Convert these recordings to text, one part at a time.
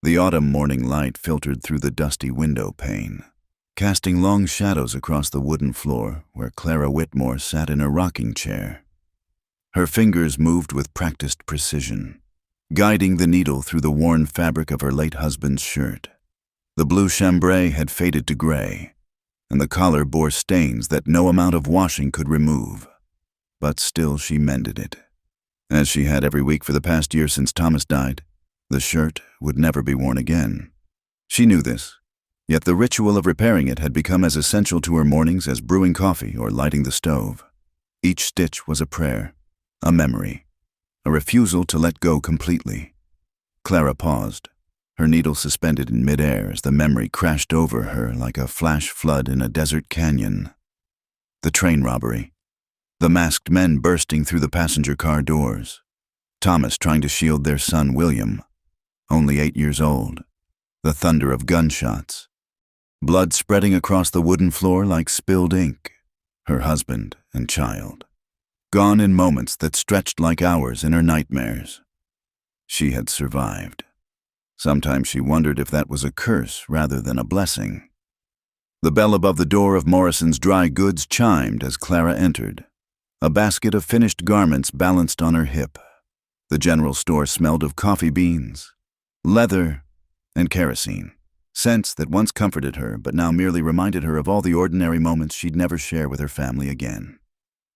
The autumn morning light filtered through the dusty window pane, casting long shadows across the wooden floor where Clara Whitmore sat in a rocking chair. Her fingers moved with practiced precision, guiding the needle through the worn fabric of her late husband's shirt. The blue chambray had faded to gray, and the collar bore stains that no amount of washing could remove. But still she mended it. As she had every week for the past year since Thomas died, the shirt would never be worn again. She knew this, yet the ritual of repairing it had become as essential to her mornings as brewing coffee or lighting the stove. Each stitch was a prayer, a memory, a refusal to let go completely. Clara paused, her needle suspended in midair as the memory crashed over her like a flash flood in a desert canyon. The train robbery. The masked men bursting through the passenger car doors. Thomas trying to shield their son William, only 8 years old. The thunder of gunshots. Blood spreading across the wooden floor like spilled ink. Her husband and child, gone in moments that stretched like hours in her nightmares. She had survived. Sometimes she wondered if that was a curse rather than a blessing. The bell above the door of Morrison's dry goods chimed as Clara entered. A basket of finished garments balanced on her hip. The general store smelled of coffee beans, leather, and kerosene, scents that once comforted her but now merely reminded her of all the ordinary moments she'd never share with her family again.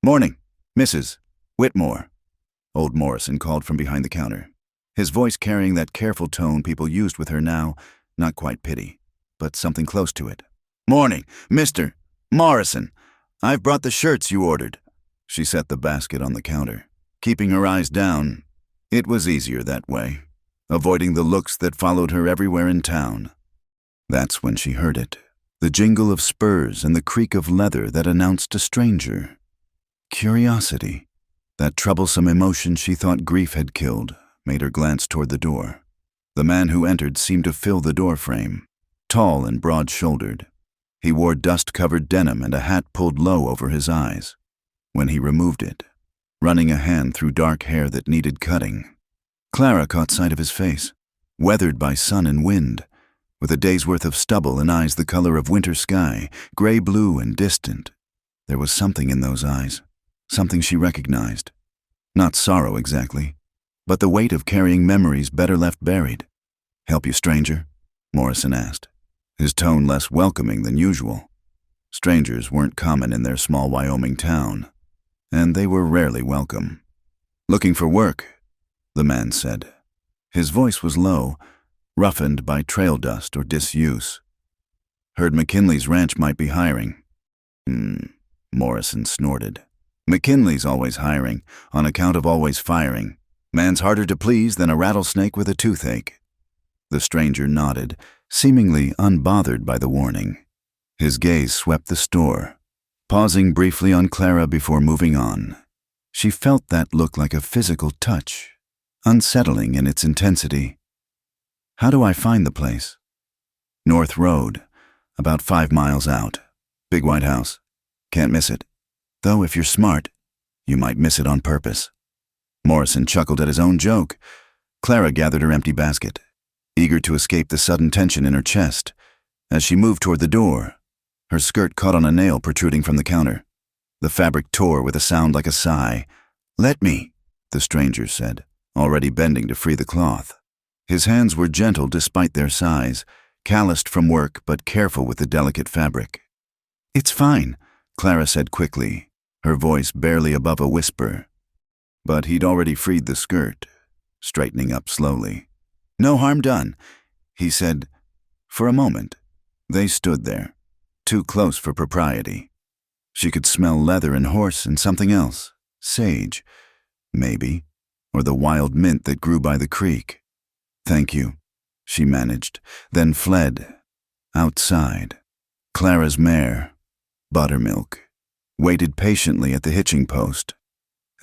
"Morning, Mrs. Whitmore," old Morrison called from behind the counter, his voice carrying that careful tone people used with her now, not quite pity, but something close to it. "Morning, Mr. Morrison. I've brought the shirts you ordered." She set the basket on the counter, keeping her eyes down. It was easier that way, avoiding the looks that followed her everywhere in town. That's when she heard it, the jingle of spurs and the creak of leather that announced a stranger. Curiosity, that troublesome emotion she thought grief had killed, made her glance toward the door. The man who entered seemed to fill the doorframe, tall and broad-shouldered. He wore dust-covered denim and a hat pulled low over his eyes. When he removed it, running a hand through dark hair that needed cutting, Clara caught sight of his face, weathered by sun and wind, with a day's worth of stubble and eyes the color of winter sky, gray-blue and distant. There was something in those eyes, something she recognized. Not sorrow exactly, but the weight of carrying memories better left buried. "Help you, stranger?" Morrison asked, his tone less welcoming than usual. Strangers weren't common in their small Wyoming town, and they were rarely welcome. "Looking for work," the man said. His voice was low, roughened by trail dust or disuse. "Heard McKinley's ranch might be hiring." Morrison snorted. "McKinley's always hiring, on account of always firing. Man's harder to please than a rattlesnake with a toothache." The stranger nodded, seemingly unbothered by the warning. His gaze swept the store, pausing briefly on Clara before moving on. She felt that look like a physical touch, unsettling in its intensity. "How do I find the place?" "North Road, about 5 miles out. Big white house. Can't miss it. Though if you're smart, you might miss it on purpose." Morrison chuckled at his own joke. Clara gathered her empty basket, eager to escape the sudden tension in her chest. As she moved toward the door, her skirt caught on a nail protruding from the counter. The fabric tore with a sound like a sigh. "Let me," the stranger said, already bending to free the cloth. His hands were gentle despite their size, calloused from work but careful with the delicate fabric. "It's fine," Clara said quickly, her voice barely above a whisper. But he'd already freed the skirt, straightening up slowly. "No harm done," he said. For a moment, they stood there, too close for propriety. She could smell leather and horse and something else, sage, maybe, or the wild mint that grew by the creek. "Thank you," she managed, then fled. Outside, Clara's mare, Buttermilk, waited patiently at the hitching post.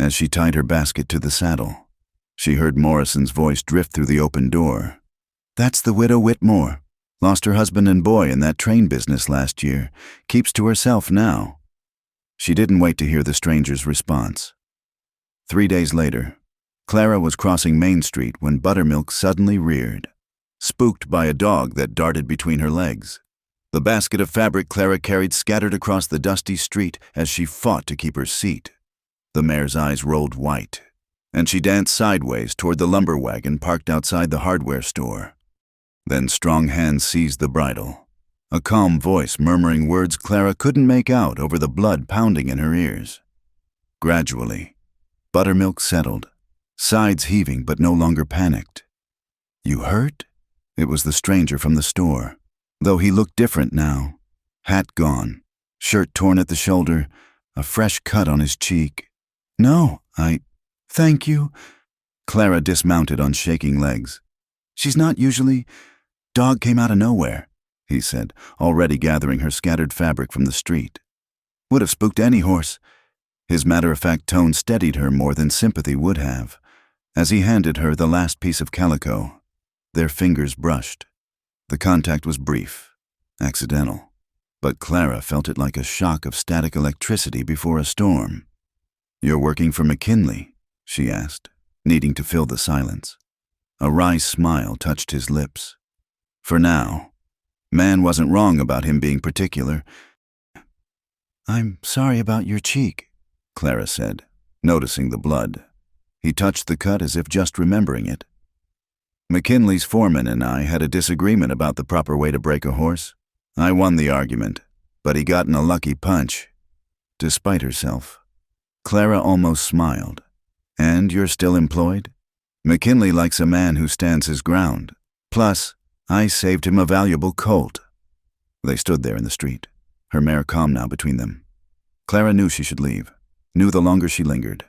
As she tied her basket to the saddle, she heard Morrison's voice drift through the open door. "That's the widow Whitmore. Lost her husband and boy in that train business last year. Keeps to herself now." She didn't wait to hear the stranger's response. 3 days later, Clara was crossing Main Street when Buttermilk suddenly reared. spooked by a dog that darted between her legs. The basket of fabric Clara carried scattered across the dusty street as she fought to keep her seat. The mare's eyes rolled white, and she danced sideways toward the lumber wagon parked outside the hardware store. Then strong hands seized the bridle, a calm voice murmuring words Clara couldn't make out over the blood pounding in her ears. Gradually, Buttermilk settled, sides heaving but no longer panicked. "You hurt?" It was the stranger from the store, though he looked different now. Hat gone, shirt torn at the shoulder, a fresh cut on his cheek. "No, thank you." Clara dismounted on shaking legs. "She's not usually. Dog came out of nowhere," he said, already gathering her scattered fabric from the street. "Would have spooked any horse." His matter-of-fact tone steadied her more than sympathy would have. As he handed her the last piece of calico, their fingers brushed. The contact was brief, accidental, but Clara felt it like a shock of static electricity before a storm. "You're working for McKinley?" she asked, needing to fill the silence. A wry smile touched his lips. For now, man wasn't wrong about him being particular. "I'm sorry about your cheek," Clara said, noticing the blood. He touched the cut as if just remembering it. "McKinley's foreman and I had a disagreement about the proper way to break a horse. I won the argument, but he got in a lucky punch." Despite herself, Clara almost smiled. "And you're still employed?" "McKinley likes a man who stands his ground. Plus, I saved him a valuable colt." They stood there in the street, her mare calm now between them. Clara knew she should leave, knew the longer she lingered,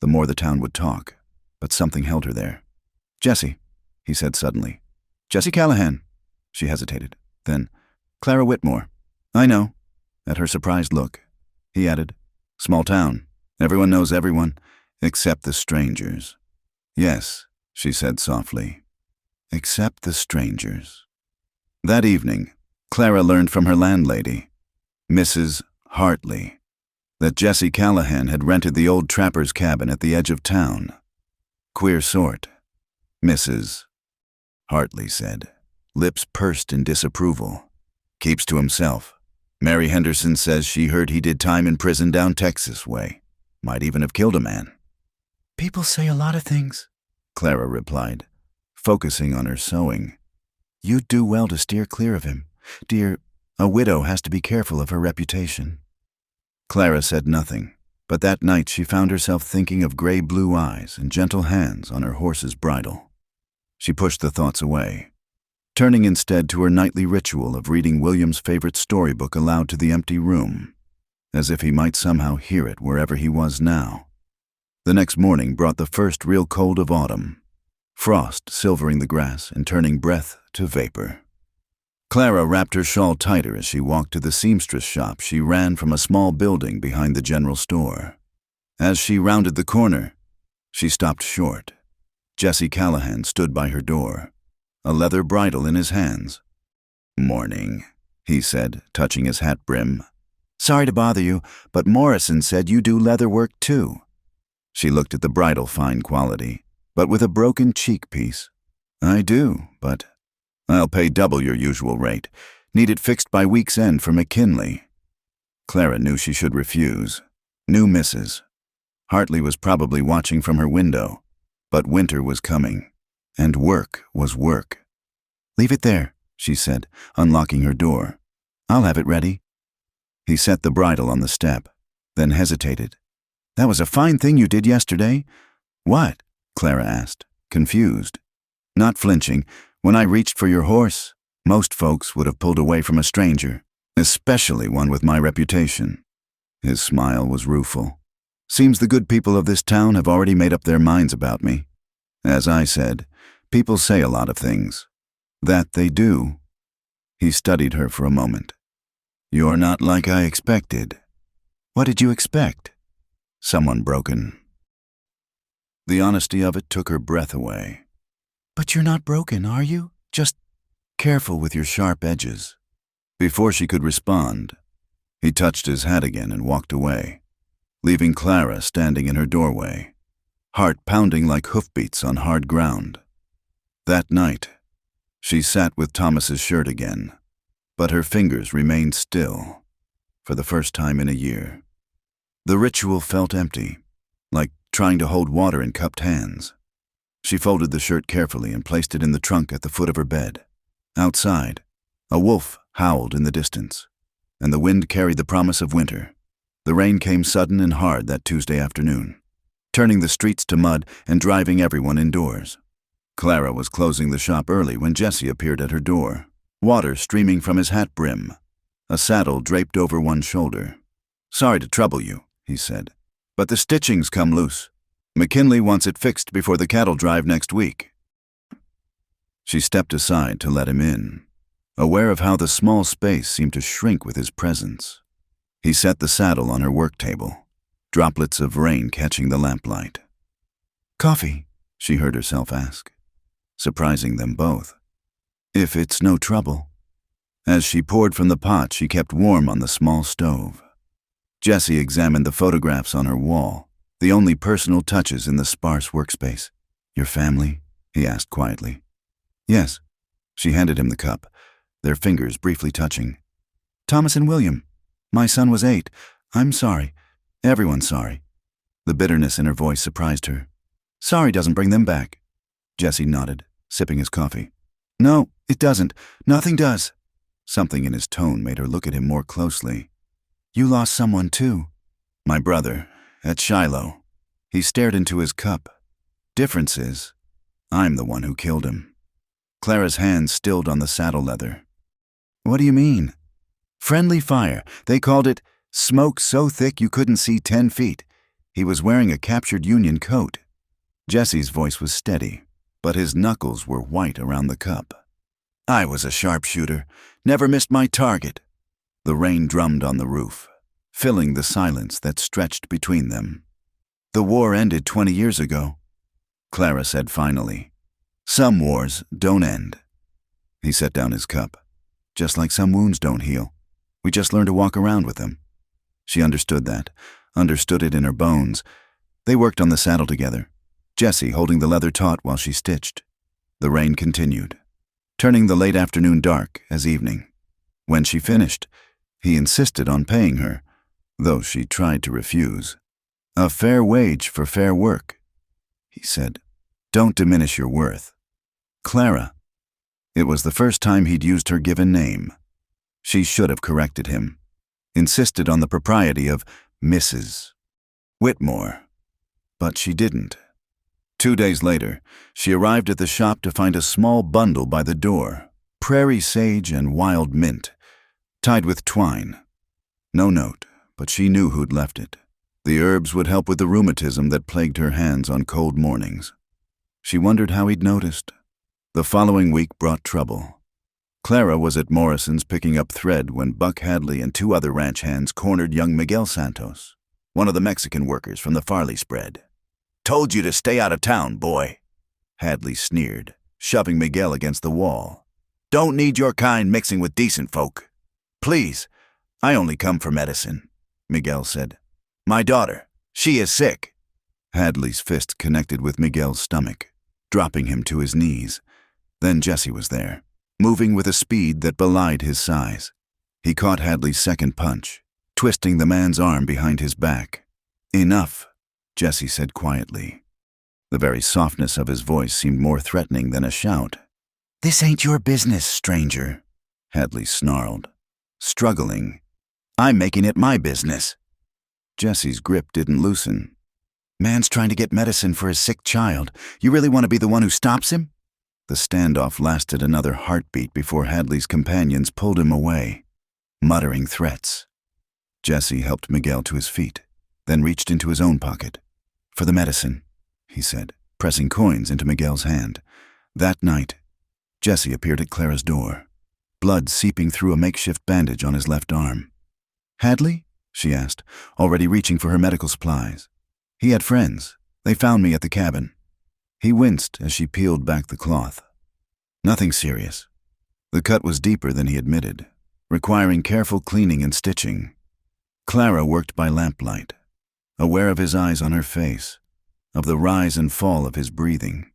the more the town would talk, but something held her there. "Jessie," he said suddenly. "Jessie Callahan." She hesitated. Then, "Clara Whitmore." "I know." At her surprised look, he added, "Small town. Everyone knows everyone, except the strangers." "Yes," she said softly, "except the strangers." That evening, Clara learned from her landlady, Mrs. Hartley, that Jessie Callahan had rented the old trapper's cabin at the edge of town. "Queer sort," Mrs. Hartley said, lips pursed in disapproval. "Keeps to himself. Mary Henderson says she heard he did time in prison down Texas way. Might even have killed a man." "People say a lot of things," Clara replied, focusing on her sewing. "You'd do well to steer clear of him. Dear, a widow has to be careful of her reputation." Clara said nothing, but that night she found herself thinking of gray-blue eyes and gentle hands on her horse's bridle. She pushed the thoughts away, turning instead to her nightly ritual of reading William's favorite storybook aloud to the empty room, as if he might somehow hear it wherever he was now. The next morning brought the first real cold of autumn, frost silvering the grass and turning breath to vapor. Clara wrapped her shawl tighter as she walked to the seamstress shop she ran from a small building behind the general store. As she rounded the corner, she stopped short. Jessie Callahan stood by her door, a leather bridle in his hands. "Morning," he said, touching his hat brim. "Sorry to bother you, but Morrison said you do leather work too." She looked at the bridle, fine quality, but with a broken cheek piece. "I do, but I'll pay double your usual rate. Need it fixed by week's end for McKinley." Clara knew she should refuse. Knew Mrs. Hartley was probably watching from her window, but winter was coming, and work was work. "Leave it there," she said, unlocking her door. "I'll have it ready." He set the bridle on the step, then hesitated. "That was a fine thing you did yesterday." "What?" Clara asked, confused. Not flinching, "When I reached for your horse, most folks would have pulled away from a stranger, especially one with my reputation." His smile was rueful. "Seems the good people of this town have already made up their minds about me. As I said, people say a lot of things. That they do." He studied her for a moment. "You're not like I expected." "What did you expect?" "Someone broken." The honesty of it took her breath away. "But you're not broken, are you? Just careful with your sharp edges." Before she could respond, he touched his hat again and walked away, leaving Clara standing in her doorway, heart pounding like hoofbeats on hard ground. That night, She sat with Thomas's shirt again, but her fingers remained still, for the first time in a year. The ritual felt empty, like trying to hold water in cupped hands. She folded the shirt carefully and placed it in the trunk at the foot of her bed. Outside, a wolf howled in the distance, and the wind carried the promise of winter. The rain came sudden and hard that Tuesday afternoon, turning the streets to mud and driving everyone indoors. Clara was closing the shop early when Jesse appeared at her door, water streaming from his hat brim, a saddle draped over one shoulder. "Sorry to trouble you," he said, "but the stitching's come loose. McKinley wants it fixed before the cattle drive next week." She stepped aside to let him in, aware of how the small space seemed to shrink with his presence. He set the saddle on her work table, droplets of rain catching the lamplight. "Coffee?" she heard herself ask, surprising them both. "If it's no trouble." As she poured from the pot she kept warm on the small stove. Jesse examined the photographs on her wall, the only personal touches in the sparse workspace. "Your family?" he asked quietly. "Yes." She handed him the cup, their fingers briefly touching. "Thomas and William. My son was 8. I'm sorry. Everyone's sorry." The bitterness in her voice surprised her. "Sorry doesn't bring them back." Jesse nodded, sipping his coffee. "No, it doesn't. Nothing does." Something in his tone made her look at him more closely. "You lost someone too." "My brother, at Shiloh." He stared into his cup. "Difference is, I'm the one who killed him." Clara's hands stilled on the saddle leather. "What do you mean?" "Friendly fire. They called it smoke so thick you couldn't see 10 feet. He was wearing a captured Union coat." Jesse's voice was steady, but his knuckles were white around the cup. "I was a sharpshooter. Never missed my target." The rain drummed on the roof, filling the silence that stretched between them. "The war ended 20 years ago," Clara said finally. "Some wars don't end." He set down his cup. "Just like some wounds don't heal. We just learn to walk around with them." She understood that, understood it in her bones. They worked on the saddle together, Jesse holding the leather taut while she stitched. The rain continued, turning the late afternoon dark as evening. When she finished, he insisted on paying her, though she tried to refuse. "A fair wage for fair work," he said. "Don't diminish your worth." Clara. It was the first time he'd used her given name. She should have corrected him, insisted on the propriety of Mrs. Whitmore. But she didn't. 2 days later, she arrived at the shop to find a small bundle by the door, prairie sage and wild mint, tied with twine. No note, but she knew who'd left it. The herbs would help with the rheumatism that plagued her hands on cold mornings. She wondered how he'd noticed. The following week brought trouble. Clara was at Morrison's picking up thread when Buck Hadley and 2 other ranch hands cornered young Miguel Santos, one of the Mexican workers from the Farley spread. "Told you to stay out of town, boy," Hadley sneered, shoving Miguel against the wall. "Don't need your kind mixing with decent folk." "Please, I only come for medicine," Miguel said. "My daughter, she is sick." Hadley's fist connected with Miguel's stomach, dropping him to his knees. Then Jesse was there, moving with a speed that belied his size. He caught Hadley's second punch, twisting the man's arm behind his back. "Enough," Jesse said quietly. The very softness of his voice seemed more threatening than a shout. "This ain't your business, stranger," Hadley snarled, struggling. "I'm making it my business." Jesse's grip didn't loosen. "Man's trying to get medicine for his sick child. You really want to be the one who stops him?" The standoff lasted another heartbeat before Hadley's companions pulled him away, muttering threats. Jesse helped Miguel to his feet, then reached into his own pocket. "For the medicine," he said, pressing coins into Miguel's hand. That night, Jesse appeared at Clara's door, blood seeping through a makeshift bandage on his left arm. "Hadley?" she asked, already reaching for her medical supplies. "He had friends. They found me at the cabin." He winced as she peeled back the cloth. "Nothing serious." The cut was deeper than he admitted, requiring careful cleaning and stitching. Clara worked by lamplight, aware of his eyes on her face, of the rise and fall of his breathing.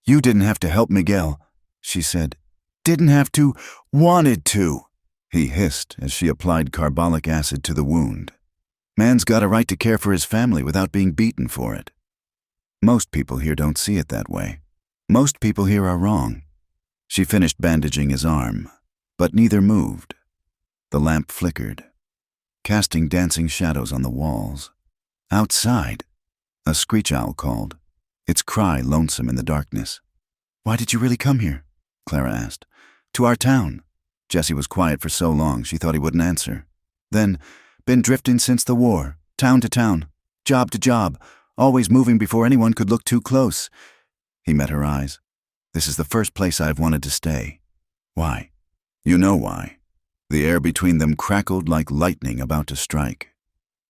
"You didn't have to help Miguel," she said, Didn't have to, wanted to, he hissed as she applied carbolic acid to the wound. Man's got a right to care for his family without being beaten for it. Most people here don't see it that way. Most people here are wrong. She finished bandaging his arm, but neither moved. The lamp flickered, casting dancing shadows on the walls. Outside, a screech owl called, its cry lonesome in the darkness. Why did you really come here? Clara asked. To our town. Jesse was quiet for so long she thought he wouldn't answer. Then, been drifting since the war, town to town, job to job, always moving before anyone could look too close. He met her eyes. This is the first place I've wanted to stay. Why? You know why. The air between them crackled like lightning about to strike.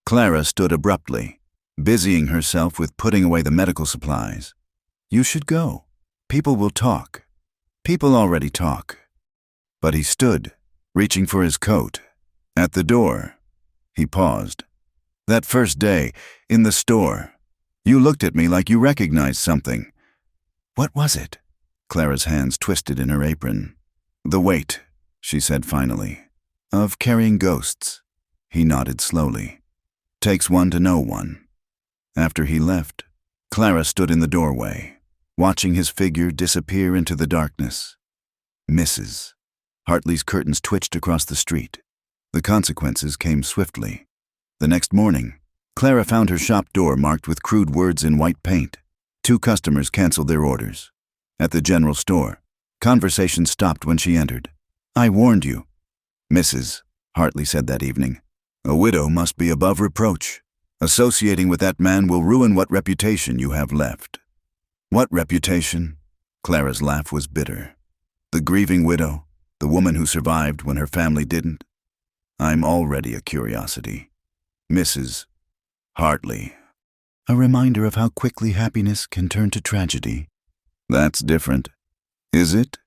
Clara stood abruptly, busying herself with putting away the medical supplies. You should go. People will talk. People already talk. But he stood, reaching for his coat. At the door, he paused. That first day, in the store, you looked at me like you recognized something. What was it? Clara's hands twisted in her apron. The weight, she said finally, of carrying ghosts. He nodded slowly. Takes one to know one. After he left, Clara stood in the doorway, watching his figure disappear into the darkness. Mrs. Hartley's curtains twitched across the street. The consequences came swiftly. The next morning, Clara found her shop door marked with crude words in white paint. 2 customers canceled their orders. At the general store, conversation stopped when she entered. I warned you. Mrs. Hartley said that evening. A widow must be above reproach. Associating with that man will ruin what reputation you have left. What reputation? Clara's laugh was bitter. The grieving widow, the woman who survived when her family didn't. I'm already a curiosity. Mrs. Hartley. A reminder of how quickly happiness can turn to tragedy. That's different. Is it?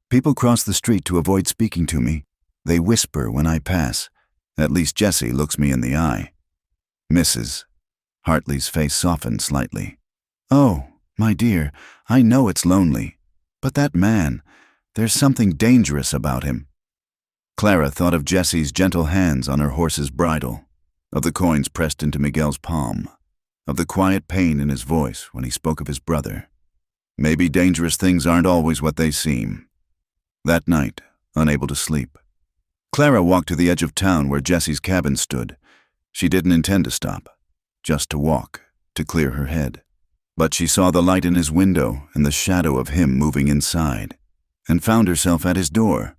People cross the street to avoid speaking to me. They whisper when I pass. At least Jesse looks me in the eye. Mrs. Hartley's face softened slightly. Oh, my dear, I know it's lonely. But that man, there's something dangerous about him. Clara thought of Jesse's gentle hands on her horse's bridle, of the coins pressed into Miguel's palm, of the quiet pain in his voice when he spoke of his brother. Maybe dangerous things aren't always what they seem. That night, unable to sleep, Clara walked to the edge of town where Jesse's cabin stood. She didn't intend to stop, just to walk, to clear her head. But she saw the light in his window and the shadow of him moving inside, and found herself at his door.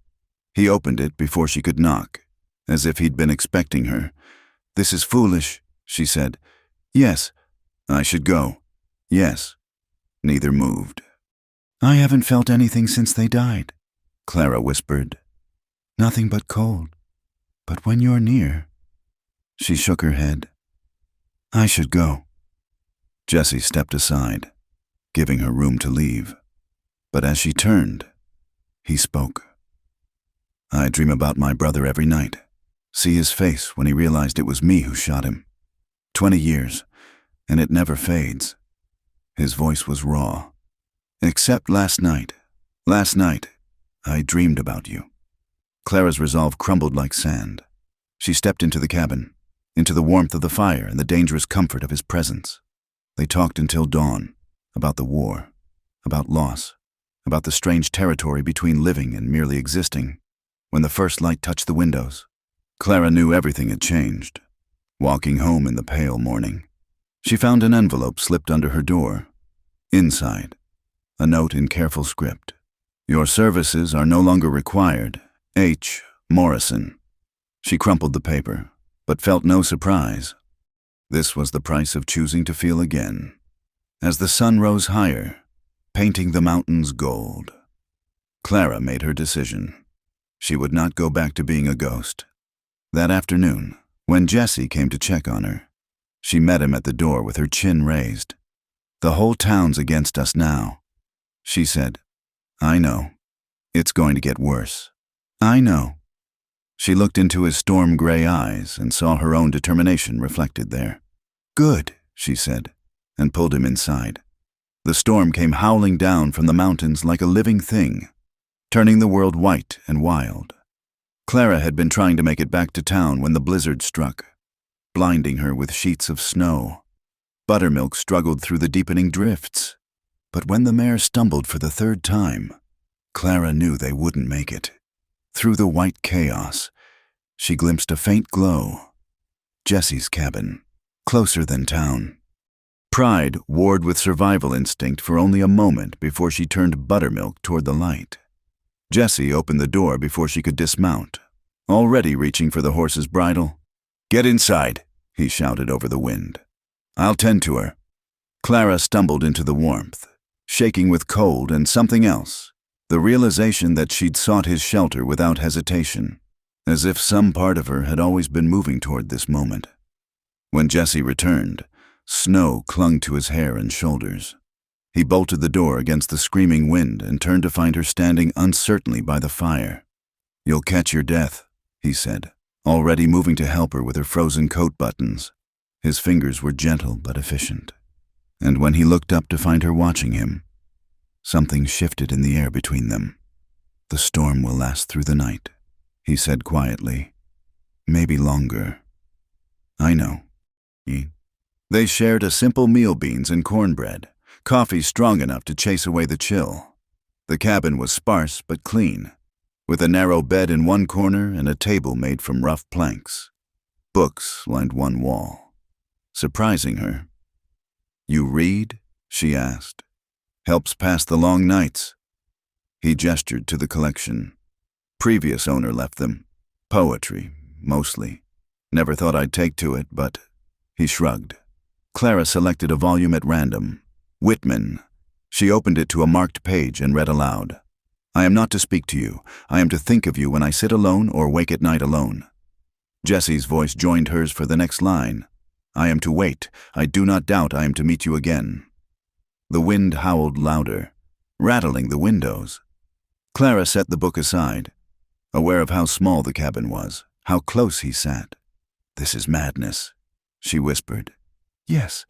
He opened it before she could knock, as if he'd been expecting her. This is foolish, she said. Yes, I should go. Yes. Neither moved. I haven't felt anything since they died, Clara whispered. Nothing but cold. But when you're near... She shook her head. I should go. Jessie stepped aside, giving her room to leave. But as she turned, he spoke. I dream about my brother every night. See his face when he realized it was me who shot him. 20 years, and it never fades. His voice was raw. Except last night. Last night, I dreamed about you. Clara's resolve crumbled like sand. She stepped into the cabin, into the warmth of the fire and the dangerous comfort of his presence. They talked until dawn, about the war, about loss, about the strange territory between living and merely existing. When the first light touched the windows, Clara knew everything had changed. Walking home in the pale morning, she found an envelope slipped under her door. Inside, a note in careful script. Your services are no longer required. H. Morrison. She crumpled the paper, but felt no surprise. This was the price of choosing to feel again. As the sun rose higher, painting the mountains gold, Clara made her decision. She would not go back to being a ghost. That afternoon, when Jessie came to check on her, she met him at the door with her chin raised. The whole town's against us now, she said. I know. It's going to get worse. I know. She looked into his storm-gray eyes and saw her own determination reflected there. Good, she said, and pulled him inside. The storm came howling down from the mountains like a living thing. turning the world white and wild. Clara had been trying to make it back to town when the blizzard struck, blinding her with sheets of snow. Buttermilk struggled through the deepening drifts. But when the mare stumbled for the third time, Clara knew they wouldn't make it. Through the white chaos, she glimpsed a faint glow. Jesse's cabin, closer than town. Pride warred with survival instinct for only a moment before she turned Buttermilk toward the light. Jesse opened the door before she could dismount, already reaching for the horse's bridle. "Get inside," he shouted over the wind. "I'll tend to her." Clara stumbled into the warmth, shaking with cold and something else, the realization that she'd sought his shelter without hesitation, as if some part of her had always been moving toward this moment. When Jesse returned, snow clung to his hair and shoulders. He bolted the door against the screaming wind and turned to find her standing uncertainly by the fire. "You'll catch your death," he said, already moving to help her with her frozen coat buttons. His fingers were gentle but efficient. And when he looked up to find her watching him, something shifted in the air between them. "The storm will last through the night," he said quietly. "Maybe longer." "I know." They shared a simple meal, beans and cornbread, coffee strong enough to chase away the chill. The cabin was sparse but clean, with a narrow bed in one corner and a table made from rough planks. Books lined one wall. Surprising her. "You read?" she asked. "Helps pass the long nights." He gestured to the collection. Previous owner left them. Poetry, mostly. "Never thought I'd take to it, but—" He shrugged. Clara selected a volume at random. Whitman. She opened it to a marked page and read aloud. "I am not to speak to you. I am to think of you when I sit alone or wake at night alone." Jesse's voice joined hers for the next line. "I am to wait. I do not doubt I am to meet you again." The wind howled louder, rattling the windows. Clara set the book aside, aware of how small the cabin was, how close he sat. "This is madness," she whispered. "Yes,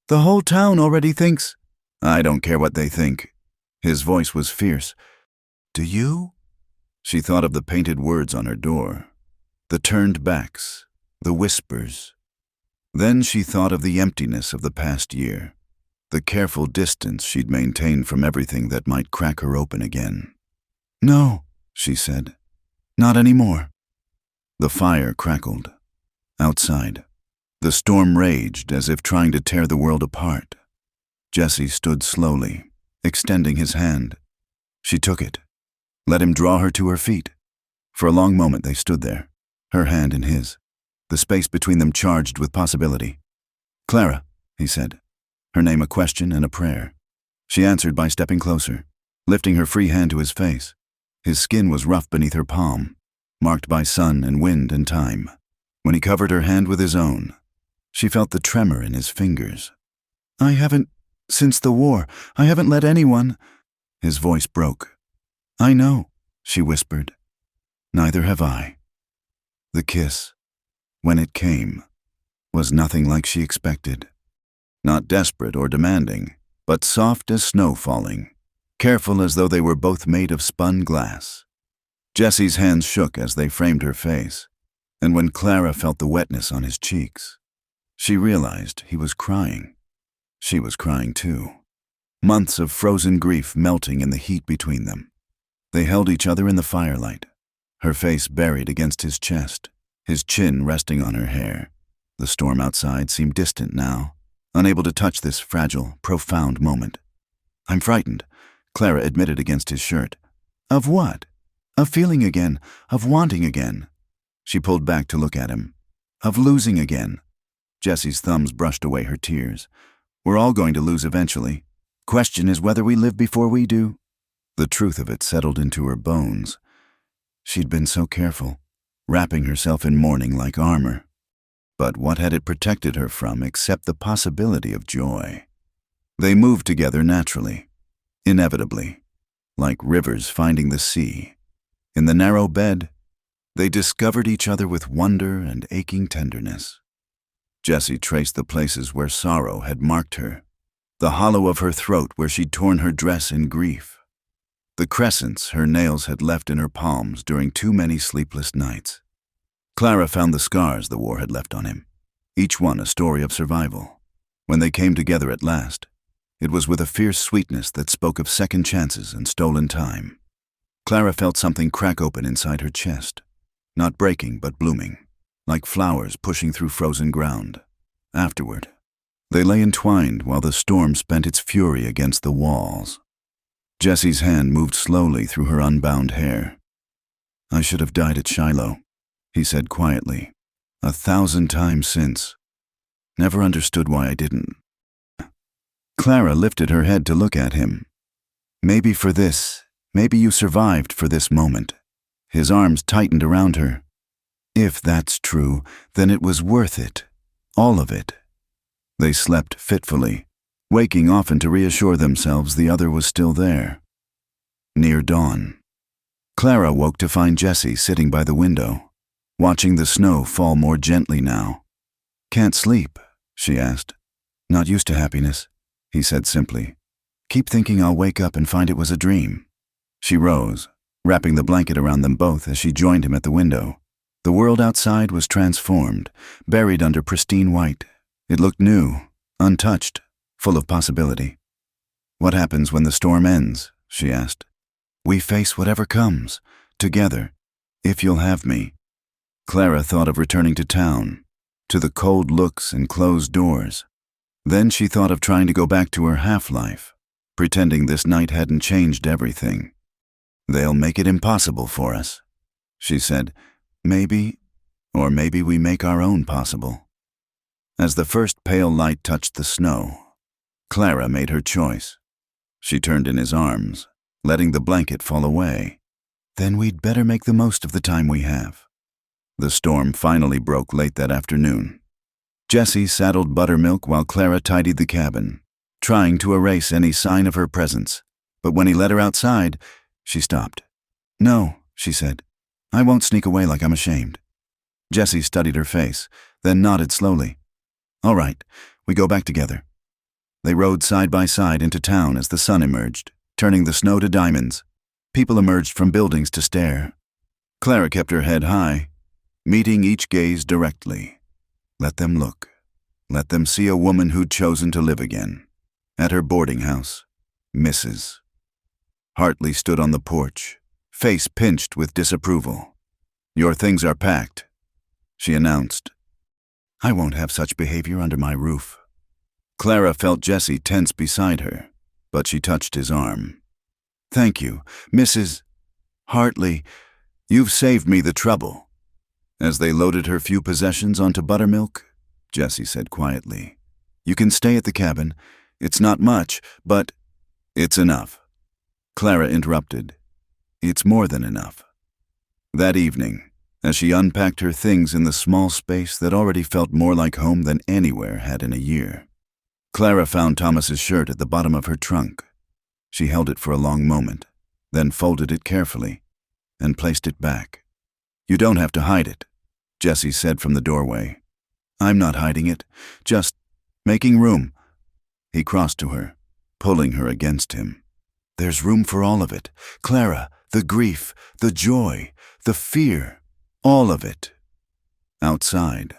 the whole town already thinks—" "I don't care what they think." His voice was fierce. "Do you?" She thought of the painted words on her door, the turned backs, the whispers. Then she thought of the emptiness of the past year, the careful distance she'd maintained from everything that might crack her open again. "No," she said. "Not anymore." The fire crackled. Outside, the storm raged as if trying to tear the world apart. Jesse stood slowly, extending his hand. She took it, let him draw her to her feet. For a long moment they stood there, her hand in his, the space between them charged with possibility. "Clara," he said, her name a question and a prayer. She answered by stepping closer, lifting her free hand to his face. His skin was rough beneath her palm, marked by sun and wind and time. When he covered her hand with his own, she felt the tremor in his fingers. "I haven't, since the war, I haven't let anyone—" His voice broke. "I know," she whispered. "Neither have I." The kiss, when it came, was nothing like she expected. Not desperate or demanding, but soft as snow falling, careful as though they were both made of spun glass. Jesse's hands shook as they framed her face, and when Clara felt the wetness on his cheeks, she realized he was crying. She was crying too. Months of frozen grief melting in the heat between them. They held each other in the firelight, her face buried against his chest, his chin resting on her hair. The storm outside seemed distant now, unable to touch this fragile, profound moment. "I'm frightened," Clara admitted against his shirt. "Of what?" "Of feeling again, of wanting again." She pulled back to look at him. "Of losing again." Jesse's thumbs brushed away her tears. "We're all going to lose eventually. Question is whether we live before we do." The truth of it settled into her bones. She'd been so careful, wrapping herself in mourning like armor. But what had it protected her from except the possibility of joy? They moved together naturally, inevitably, like rivers finding the sea. In the narrow bed, they discovered each other with wonder and aching tenderness. Jesse traced the places where sorrow had marked her, the hollow of her throat where she'd torn her dress in grief. the crescents her nails had left in her palms during too many sleepless nights. Clara found the scars the war had left on him, each one a story of survival. When they came together at last, it was with a fierce sweetness that spoke of second chances and stolen time. Clara felt something crack open inside her chest, not breaking but blooming, like flowers pushing through frozen ground. Afterward, they lay entwined while the storm spent its fury against the walls. Jesse's hand moved slowly through her unbound hair. "I should have died at Shiloh," he said quietly. "1,000 times since. Never understood why I didn't." Clara lifted her head to look at him. "Maybe for this, maybe you survived for this moment." His arms tightened around her. "If that's true, then it was worth it. All of it." They slept fitfully, waking often to reassure themselves the other was still there. Near dawn, Clara woke to find Jesse sitting by the window, watching the snow fall more gently now. "Can't sleep?" she asked. "Not used to happiness," he said simply. "Keep thinking I'll wake up and find it was a dream." She rose, wrapping the blanket around them both as she joined him at the window. The world outside was transformed, buried under pristine white. It looked new, untouched, full of possibility. "What happens when the storm ends?" she asked. "We face whatever comes, together, if you'll have me." Clara thought of returning to town, to the cold looks and closed doors. Then she thought of trying to go back to her half-life, pretending this night hadn't changed everything. "They'll make it impossible for us," she said. "Maybe, or maybe we make our own possible." As the first pale light touched the snow, Clara made her choice. She turned in his arms, letting the blanket fall away. "Then we'd better make the most of the time we have." The storm finally broke late that afternoon. Jesse saddled Buttermilk while Clara tidied the cabin, trying to erase any sign of her presence. But when he led her outside, she stopped. "No," she said. "I won't sneak away like I'm ashamed." Jesse studied her face, then nodded slowly. "All right, we go back together." They rode side by side into town as the sun emerged, turning the snow to diamonds. People emerged from buildings to stare. Clara kept her head high, meeting each gaze directly. Let them look. Let them see a woman who'd chosen to live again. At her boarding house, Mrs. Hartley stood on the porch, face pinched with disapproval. "Your things are packed," she announced. "I won't have such behavior under my roof." Clara felt Jesse tense beside her, but she touched his arm. "Thank you, Mrs. Hartley. You've saved me the trouble." As they loaded her few possessions onto Buttermilk, Jesse said quietly, "You can stay at the cabin. It's not much, but—" "It's enough," Clara interrupted. "It's more than enough." That evening, as she unpacked her things in the small space that already felt more like home than anywhere had in a year, Clara found Thomas's shirt at the bottom of her trunk. She held it for a long moment, then folded it carefully and placed it back. "You don't have to hide it," Jesse said from the doorway. "I'm not hiding it, just making room." He crossed to her, pulling her against him. "There's room for all of it, Clara, the grief, the joy, the fear, all of it." Outside,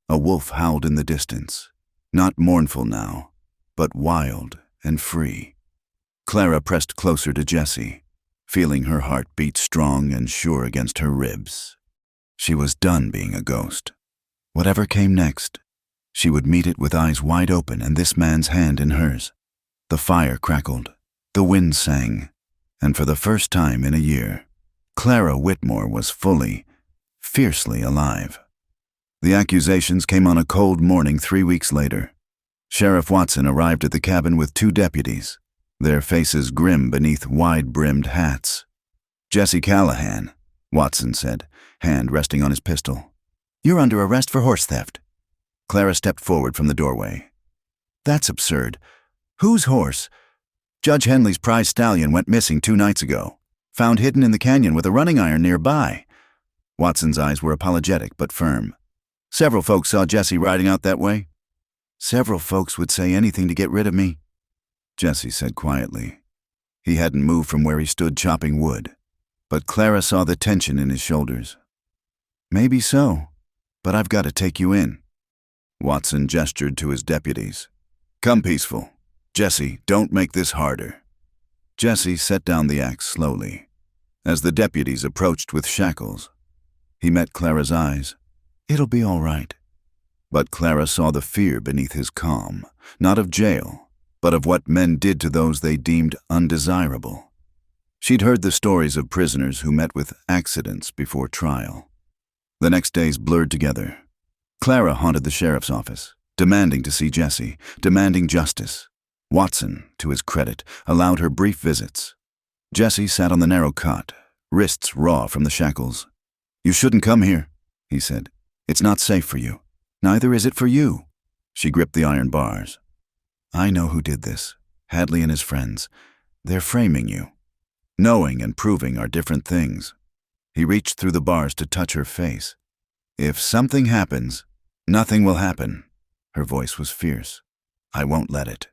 a wolf howled in the distance, not mournful now, but wild and free. Clara pressed closer to Jesse, feeling her heart beat strong and sure against her ribs. She was done being a ghost. Whatever came next, she would meet it with eyes wide open and this man's hand in hers. The fire crackled, the wind sang, and for the first time in a year, Clara Whitmore was fully, fiercely alive. The accusations came on a cold morning 3 weeks later. Sheriff Watson arrived at the cabin with 2 deputies, their faces grim beneath wide-brimmed hats. "Jesse Callahan," Watson said, hand resting on his pistol. "You're under arrest for horse theft." Clara stepped forward from the doorway. "That's absurd. Whose horse?" "Judge Henley's prize stallion went missing 2 nights ago. Found hidden in the canyon with a running iron nearby." Watson's eyes were apologetic but firm. "Several folks saw Jesse riding out that way." "Several folks would say anything to get rid of me," Jesse said quietly. He hadn't moved from where he stood chopping wood, but Clara saw the tension in his shoulders. "Maybe so, but I've got to take you in." Watson gestured to his deputies. "Come, Peaceful. Jesse, don't make this harder." Jesse set down the axe slowly. As the deputies approached with shackles, he met Clara's eyes. "It'll be all right." But Clara saw the fear beneath his calm, not of jail, but of what men did to those they deemed undesirable. She'd heard the stories of prisoners who met with accidents before trial. The next days blurred together. Clara haunted the sheriff's office, demanding to see Jesse, demanding justice. Watson, to his credit, allowed her brief visits. Jesse sat on the narrow cot, wrists raw from the shackles. "You shouldn't come here," he said. "It's not safe for you. Neither is it for you." She gripped the iron bars. "I know who did this. Hadley and his friends. They're framing you. Knowing and proving are different things." He reached through the bars to touch her face. "If something happens, nothing will happen." Her voice was fierce. "I won't let it."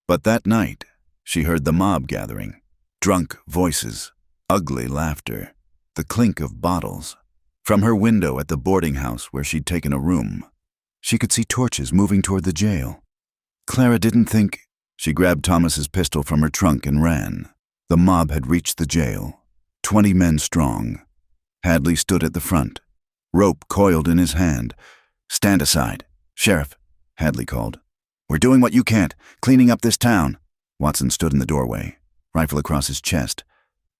But that night, she heard the mob gathering. Drunk voices, ugly laughter, the clink of bottles. From her window at the boarding house where she'd taken a room, she could see torches moving toward the jail. Clara didn't think. She grabbed Thomas's pistol from her trunk and ran. The mob had reached the jail, 20 men strong. Hadley stood at the front, rope coiled in his hand. "Stand aside. Sheriff," Hadley called. "We're doing what you can't, cleaning up this town." Watson stood in the doorway, rifle across his chest.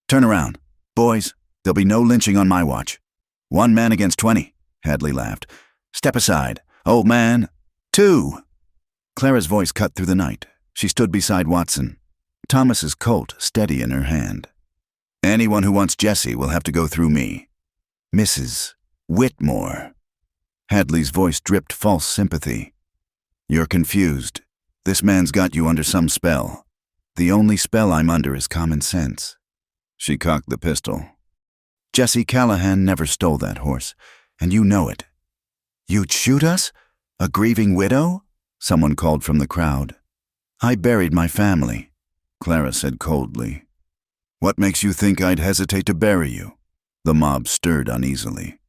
"Turn around. Boys, there'll be no lynching on my watch." "1 man against 20, Hadley laughed. "Step aside. Old man. 2. Clara's voice cut through the night. She stood beside Watson, Thomas's Colt steady in her hand. "Anyone who wants Jesse will have to go through me." "Mrs. Whitmore." Hadley's voice dripped false sympathy. "You're confused. This man's got you under some spell. The only spell I'm under is common sense." She cocked the pistol. "Jesse Callahan never stole that horse, and you know it." "You'd shoot us? A grieving widow?" someone called from the crowd. "I buried my family," Clara said coldly. "What makes you think I'd hesitate to bury you?" The mob stirred uneasily.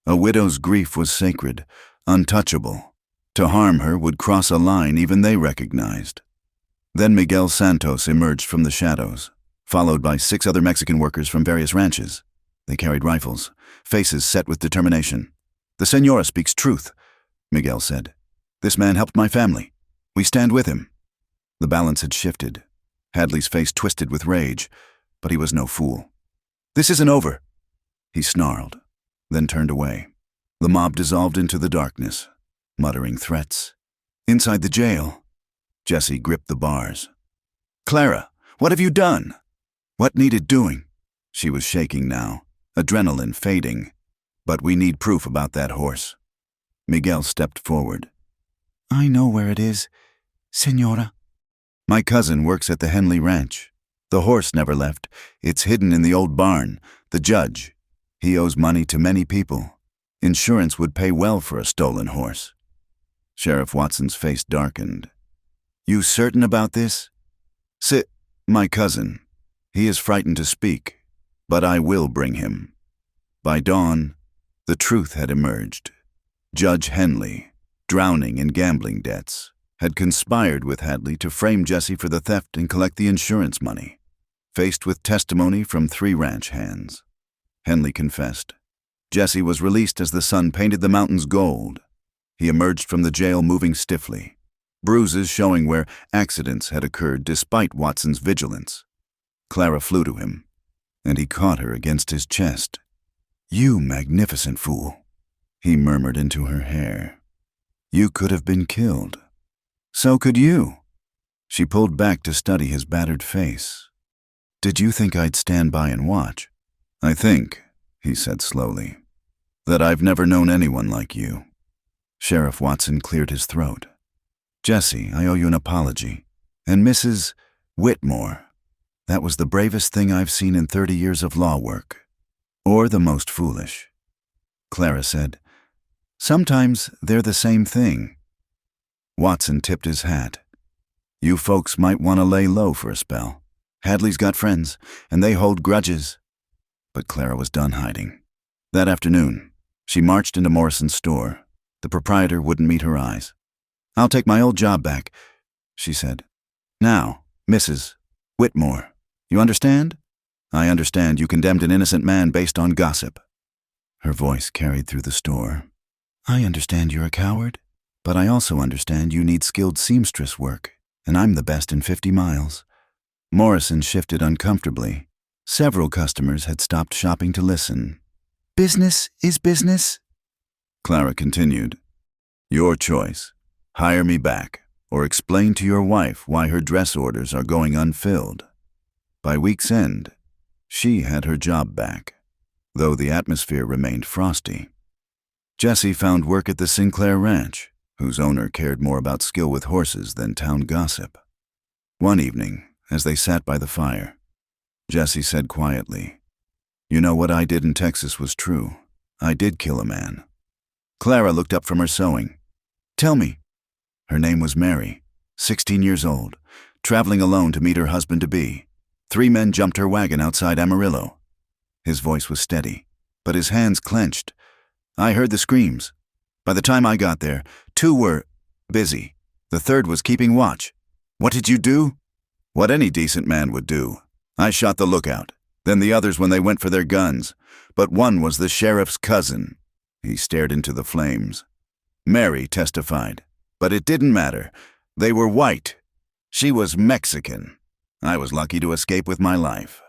A widow's grief was sacred, untouchable. To harm her would cross a line even they recognized. Then Miguel Santos emerged from the shadows, followed by 6 other Mexican workers from various ranches. They carried rifles, faces set with determination. "The Señora speaks truth," Miguel said. "This man helped my family. We stand with him." The balance had shifted. Hadley's face twisted with rage, but he was no fool. "This isn't over," he snarled, then turned away. The mob dissolved into the darkness, muttering threats. Inside the jail, Jesse gripped the bars. "Clara, what have you done?" "What needed doing?" She was shaking now, adrenaline fading. "But we need proof about that horse." Miguel stepped forward. "I know where it is, Señora." "My cousin works at the Henley Ranch. The horse never left. It's hidden in the old barn. The judge. He owes money to many people. Insurance would pay well for a stolen horse." Sheriff Watson's face darkened. "You certain about this?" My cousin. He is frightened to speak, but I will bring him." By dawn, the truth had emerged. Judge Henley, drowning in gambling debts, had conspired with Hadley to frame Jesse for the theft and collect the insurance money. Faced with testimony from 3 ranch hands, Henley confessed. Jesse was released as the sun painted the mountains gold. He emerged from the jail moving stiffly, bruises showing where accidents had occurred despite Watson's vigilance. Clara flew to him, and he caught her against his chest. "You magnificent fool," he murmured into her hair. "You could have been killed. So could you." She pulled back to study his battered face. "Did you think I'd stand by and watch?" "I think," he said slowly, "that I've never known anyone like you." Sheriff Watson cleared his throat. "Jesse, I owe you an apology. And Mrs. Whitmore, that was the bravest thing I've seen in 30 years of law work. Or the most foolish." Clara said, "Sometimes they're the same thing." Watson tipped his hat. "You folks might want to lay low for a spell." Hadley's got friends, and they hold grudges. But Clara was done hiding. That afternoon, she marched into Morrison's store. The proprietor wouldn't meet her eyes. "I'll take my old job back," she said. "Now, Mrs. Whitmore, you understand? I understand you condemned an innocent man based on gossip." Her voice carried through the store. "I understand you're a coward, but I also understand you need skilled seamstress work, and I'm the best in 50 miles. Morrison shifted uncomfortably. Several customers had stopped shopping to listen. "Business is business," Clara continued. "Your choice. Hire me back, or explain to your wife why her dress orders are going unfilled." By week's end, she had her job back, though the atmosphere remained frosty. Jessie found work at the Sinclair Ranch, whose owner cared more about skill with horses than town gossip. One evening, as they sat by the fire, Jessie said quietly, "You know, what I did in Texas was true. I did kill a man." Clara looked up from her sewing. "Tell me." Her name was Mary, 16 years old, traveling alone to meet her husband-to-be. 3 men jumped her wagon outside Amarillo. His voice was steady, but his hands clenched. "I heard the screams. By the time I got there, 2 were busy. The 3rd was keeping watch. What did you do?" "What any decent man would do. I shot the lookout, then the others when they went for their guns. But one was the sheriff's cousin." He stared into the flames. Mary testified. "But it didn't matter. They were white. She was Mexican. I was lucky to escape with my life."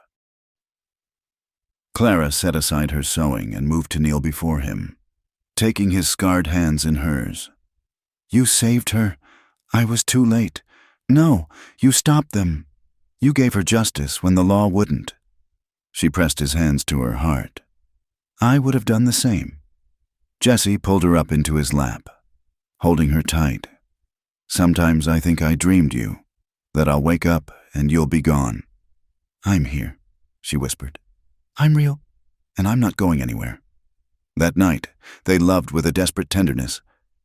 Clara set aside her sewing and moved to kneel before him, taking his scarred hands in hers. "You saved her. I was too late. No, you stopped them. You gave her justice when the law wouldn't." She pressed his hands to her heart. "I would have done the same." Jessie pulled her up into his lap, holding her tight. "Sometimes I think I dreamed you, that I'll wake up and you'll be gone." "I'm here," she whispered. "I'm real, and I'm not going anywhere." That night, they loved with a desperate tenderness,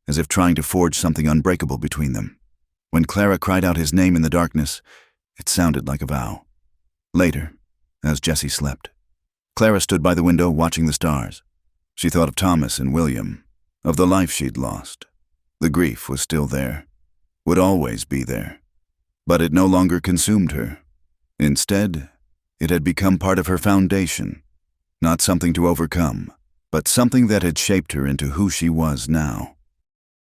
as if trying to forge something unbreakable between them. When Clara cried out his name in the darkness, it sounded like a vow. Later, as Jessie slept, Clara stood by the window watching the stars. She thought of Thomas and William, of the life she'd lost. The grief was still there, would always be there. But it no longer consumed her. Instead, it had become part of her foundation, not something to overcome, but something that had shaped her into who she was now.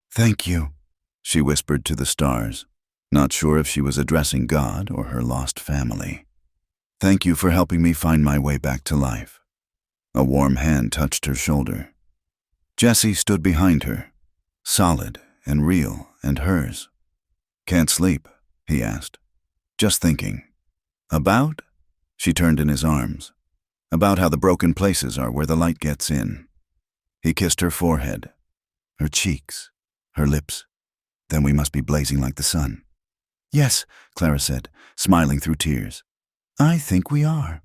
"Thank you," she whispered to the stars, not sure if she was addressing God or her lost family. "Thank you for helping me find my way back to life." A warm hand touched her shoulder. Jessie stood behind her, solid and real and hers. "Can't sleep?" he asked. "Just thinking." "About?" She turned in his arms. "About how the broken places are where the light gets in." He kissed her forehead, her cheeks, her lips. "Then we must be blazing like the sun." "Yes," Clara said, smiling through tears. "I think we are."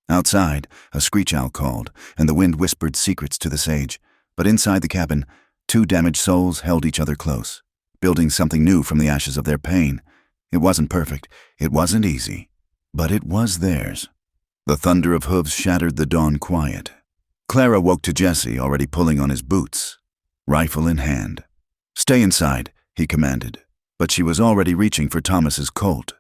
Outside, a screech owl called, and the wind whispered secrets to the sage. But inside the cabin, 2 damaged souls held each other close, building something new from the ashes of their pain. It wasn't perfect, it wasn't easy, but it was theirs. The thunder of hooves shattered the dawn quiet. Clara woke to Jessie already pulling on his boots, rifle in hand. "Stay inside," he commanded, but she was already reaching for Thomas's Colt.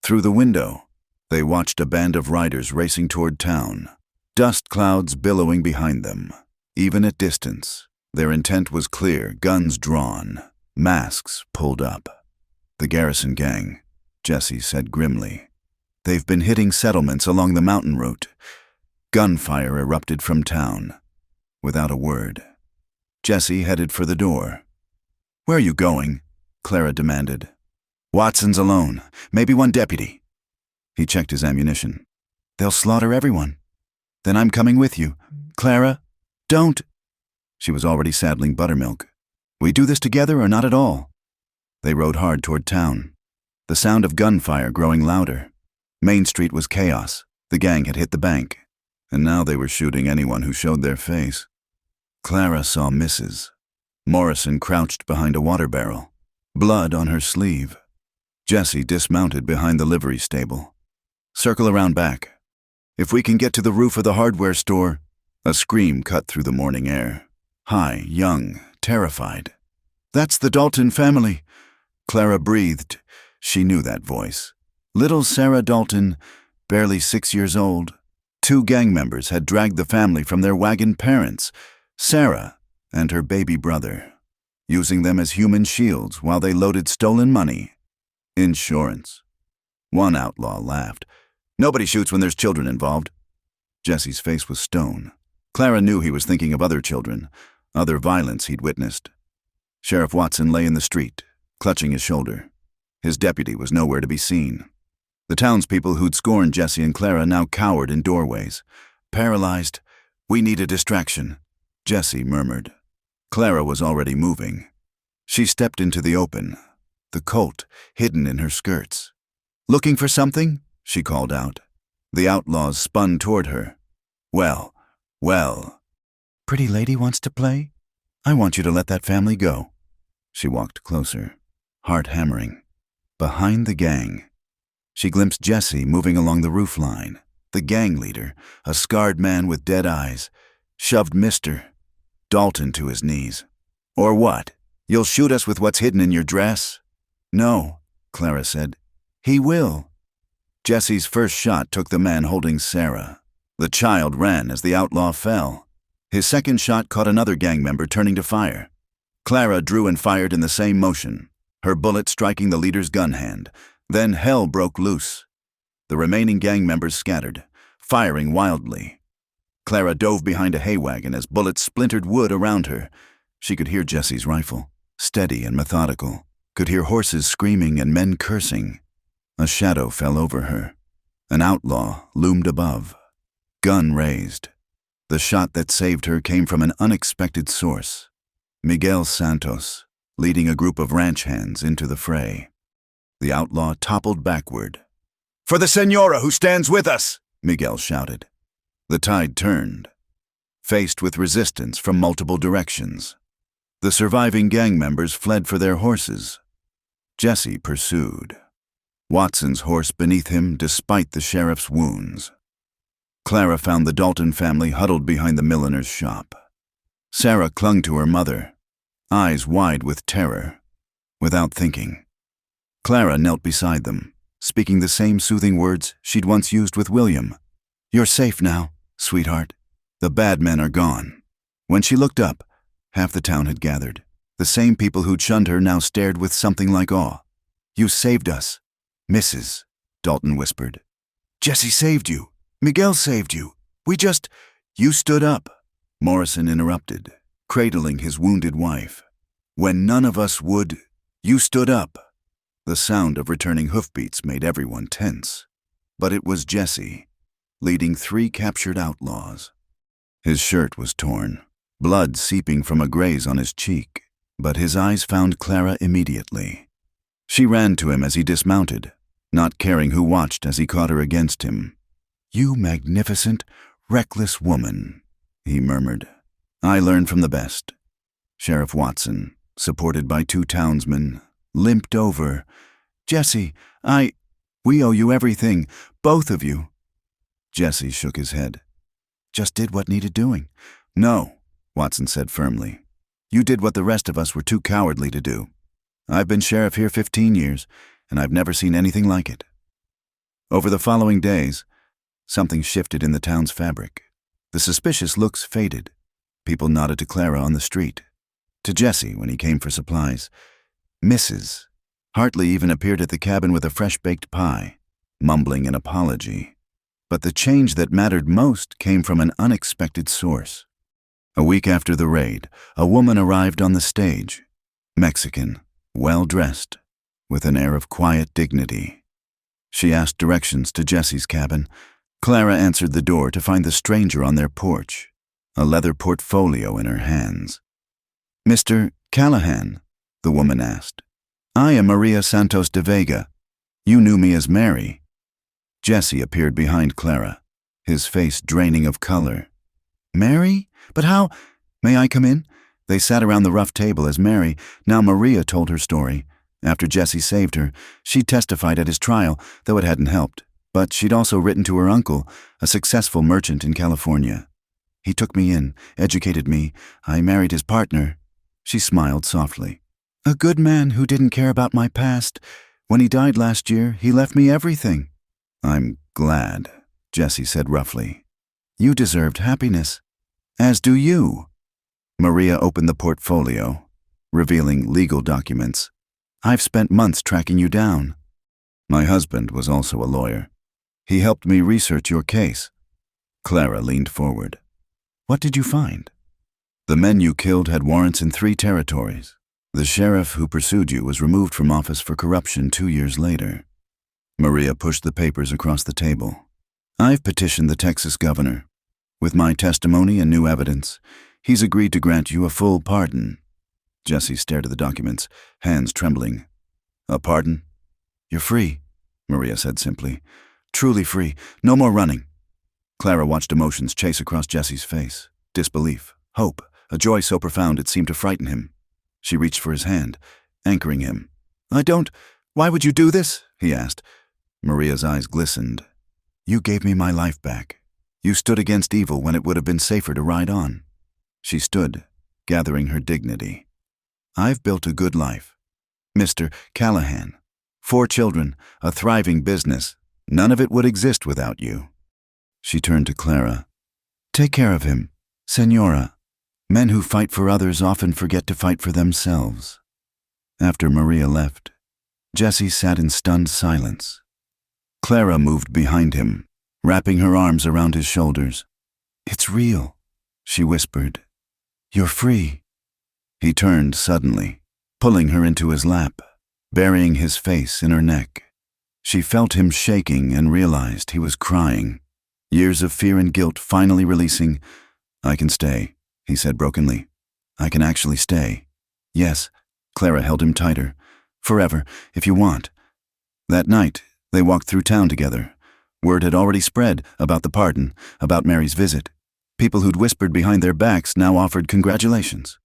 Through the window, they watched a band of riders racing toward town, dust clouds billowing behind them. Even at distance, their intent was clear, guns drawn, masks pulled up. "The garrison gang," Jessie said grimly. "They've been hitting settlements along the mountain route." Gunfire erupted from town. Without a word, Jessie headed for the door. "Where are you going?" Clara demanded. "Watson's alone, maybe one deputy." He checked his ammunition. "They'll slaughter everyone." "Then I'm coming with you." "Clara, don't." She was already saddling Buttermilk. "We do this together or not at all?" They rode hard toward town, the sound of gunfire growing louder. Main Street was chaos. The gang had hit the bank, and now they were shooting anyone who showed their face. Clara saw Mrs. Morrison crouched behind a water barrel, blood on her sleeve. Jessie dismounted behind the livery stable. Circle around back. If we can get to the roof of the hardware store." A scream cut through the morning air. High, young, terrified. "That's the Dalton family." Clara breathed. She knew that voice. Little Sarah Dalton, barely 6 years old. 2 gang members had dragged the family from their wagon parents, Sarah and her baby brother, using them as human shields while they loaded stolen money. Insurance. One outlaw laughed. "Nobody shoots when there's children involved." Jesse's face was stone. Clara knew he was thinking of other children, other violence he'd witnessed. Sheriff Watson lay in the street, clutching his shoulder. His deputy was nowhere to be seen. The townspeople who'd scorned Jesse and Clara now cowered in doorways. Paralyzed. "We need a distraction," Jesse murmured. Clara was already moving. She stepped into the open, the Colt hidden in her skirts. "Looking for something?" she called out. The outlaws spun toward her. Well. "Pretty lady wants to play? I want you to let that family go." She walked closer, heart hammering. Behind the gang, she glimpsed Jesse moving along the roof line. The gang leader, a scarred man with dead eyes, shoved Mr. Dalton to his knees. "Or what? You'll shoot us with what's hidden in your dress?" "No," Clara said. "He will." Jesse's first shot took the man holding Sarah. The child ran as the outlaw fell. His second shot caught another gang member turning to fire. Clara drew and fired in the same motion, her bullet striking the leader's gun hand. Then hell broke loose. The remaining gang members scattered, firing wildly. Clara dove behind a hay wagon as bullets splintered wood around her. She could hear Jesse's rifle, steady and methodical, could hear horses screaming and men cursing. A shadow fell over her. An outlaw loomed above, gun raised. The shot that saved her came from an unexpected source. Miguel Santos, leading a group of ranch hands into the fray. The outlaw toppled backward. "For the senora who stands with us!" Miguel shouted. The tide turned, faced with resistance from multiple directions. The surviving gang members fled for their horses. Jesse pursued. Watson's horse beneath him despite the sheriff's wounds. Clara found the Dalton family huddled behind the milliner's shop. Sarah clung to her mother, eyes wide with terror. Without thinking, Clara knelt beside them, speaking the same soothing words she'd once used with William. "You're safe now, sweetheart. The bad men are gone." When she looked up, half the town had gathered. The same people who'd shunned her now stared with something like awe. "You saved us, Mrs." Dalton whispered. "Jesse saved you. Miguel saved you. You stood up," Morrison interrupted, cradling his wounded wife. "When none of us would, you stood up." The sound of returning hoofbeats made everyone tense. But it was Jesse, leading 3 captured outlaws. His shirt was torn, blood seeping from a graze on his cheek, but his eyes found Clara immediately. She ran to him as he dismounted, not caring who watched as he caught her against him. "You magnificent, reckless woman," he murmured. "I learned from the best." Sheriff Watson, supported by 2 townsmen, limped over. "Jesse, we owe you everything, both of you." Jesse shook his head. "Just did what needed doing." "No," Watson said firmly. "You did what the rest of us were too cowardly to do. I've been sheriff here 15 years, and I've never seen anything like it." Over the following days, something shifted in the town's fabric. The suspicious looks faded. People nodded to Clara on the street, to Jesse when he came for supplies. Mrs. Hartley even appeared at the cabin with a fresh-baked pie, mumbling an apology. But the change that mattered most came from an unexpected source. A week after the raid, a woman arrived on the stage, Mexican, well-dressed, with an air of quiet dignity. She asked directions to Jesse's cabin. Clara answered the door to find the stranger on their porch, a leather portfolio in her hands. "Mr. Callahan?" the woman asked. "I am Maria Santos de Vega. You knew me as Mary." Jesse appeared behind Clara, his face draining of color. "Mary? But how—" "May I come in?" They sat around the rough table as Mary, now Maria, told her story. After Jesse saved her, she testified at his trial, though it hadn't helped. But she'd also written to her uncle, a successful merchant in California. He took me in, educated me. I married his partner. She smiled softly. A good man who didn't care about my past. When he died last year, he left me everything. I'm glad, Jessie said roughly. You deserved happiness. As do you. Maria opened the portfolio, revealing legal documents. I've spent months tracking you down. My husband was also a lawyer. He helped me research your case. Clara leaned forward. What did you find? The men you killed had warrants in 3 territories. The sheriff who pursued you was removed from office for corruption 2 years later. Maria pushed the papers across the table. I've petitioned the Texas governor. With my testimony and new evidence, he's agreed to grant you a full pardon. Jessie stared at the documents, hands trembling. A pardon? You're free, Maria said simply. Truly free. No more running. Clara watched emotions chase across Jessie's face. Disbelief, hope, a joy so profound it seemed to frighten him. She reached for his hand, anchoring him. Why would you do this? He asked. Maria's eyes glistened. You gave me my life back. You stood against evil when it would have been safer to ride on. She stood, gathering her dignity. I've built a good life. Mr. Callahan. 4 children, a thriving business. None of it would exist without you. She turned to Clara. Take care of him, Senora. Men who fight for others often forget to fight for themselves. After Maria left, Jessie sat in stunned silence. Clara moved behind him, wrapping her arms around his shoulders. It's real, she whispered. You're free. He turned suddenly, pulling her into his lap, burying his face in her neck. She felt him shaking and realized he was crying. Years of fear and guilt finally releasing. I can stay, he said brokenly. I can actually stay. Yes, Clara held him tighter. Forever, if you want. That night, they walked through town together. Word had already spread about the pardon, about Mary's visit. People who'd whispered behind their backs now offered congratulations.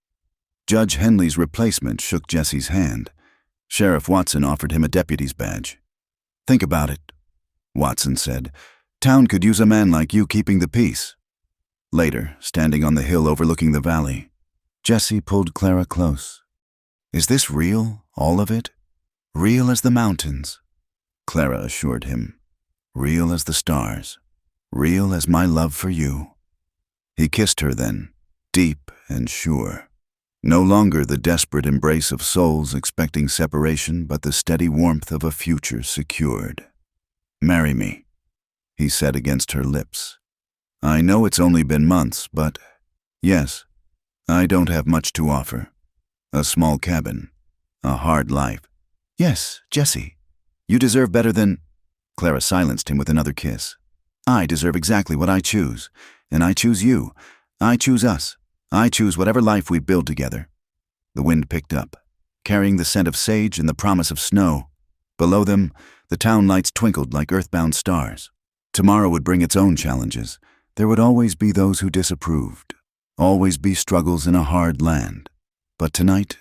Judge Henley's replacement shook Jessie's hand. Sheriff Watson offered him a deputy's badge. Think about it, Watson said. Town could use a man like you keeping the peace. Later, standing on the hill overlooking the valley, Jessie pulled Clara close. Is this real, all of it? Real as the mountains? Clara assured him. Real as the stars. Real as my love for you. He kissed her then, deep and sure. No longer the desperate embrace of souls expecting separation, but the steady warmth of a future secured. Marry me, he said against her lips. I know it's only been months, but yes, I don't have much to offer. A small cabin, a hard life. Yes, Jessie, you deserve better than... Clara silenced him with another kiss. I deserve exactly what I choose, and I choose you. I choose us. I choose whatever life we build together. The wind picked up, carrying the scent of sage and the promise of snow. Below them, the town lights twinkled like earthbound stars. Tomorrow would bring its own challenges. There would always be those who disapproved. Always be struggles in a hard land. But tonight,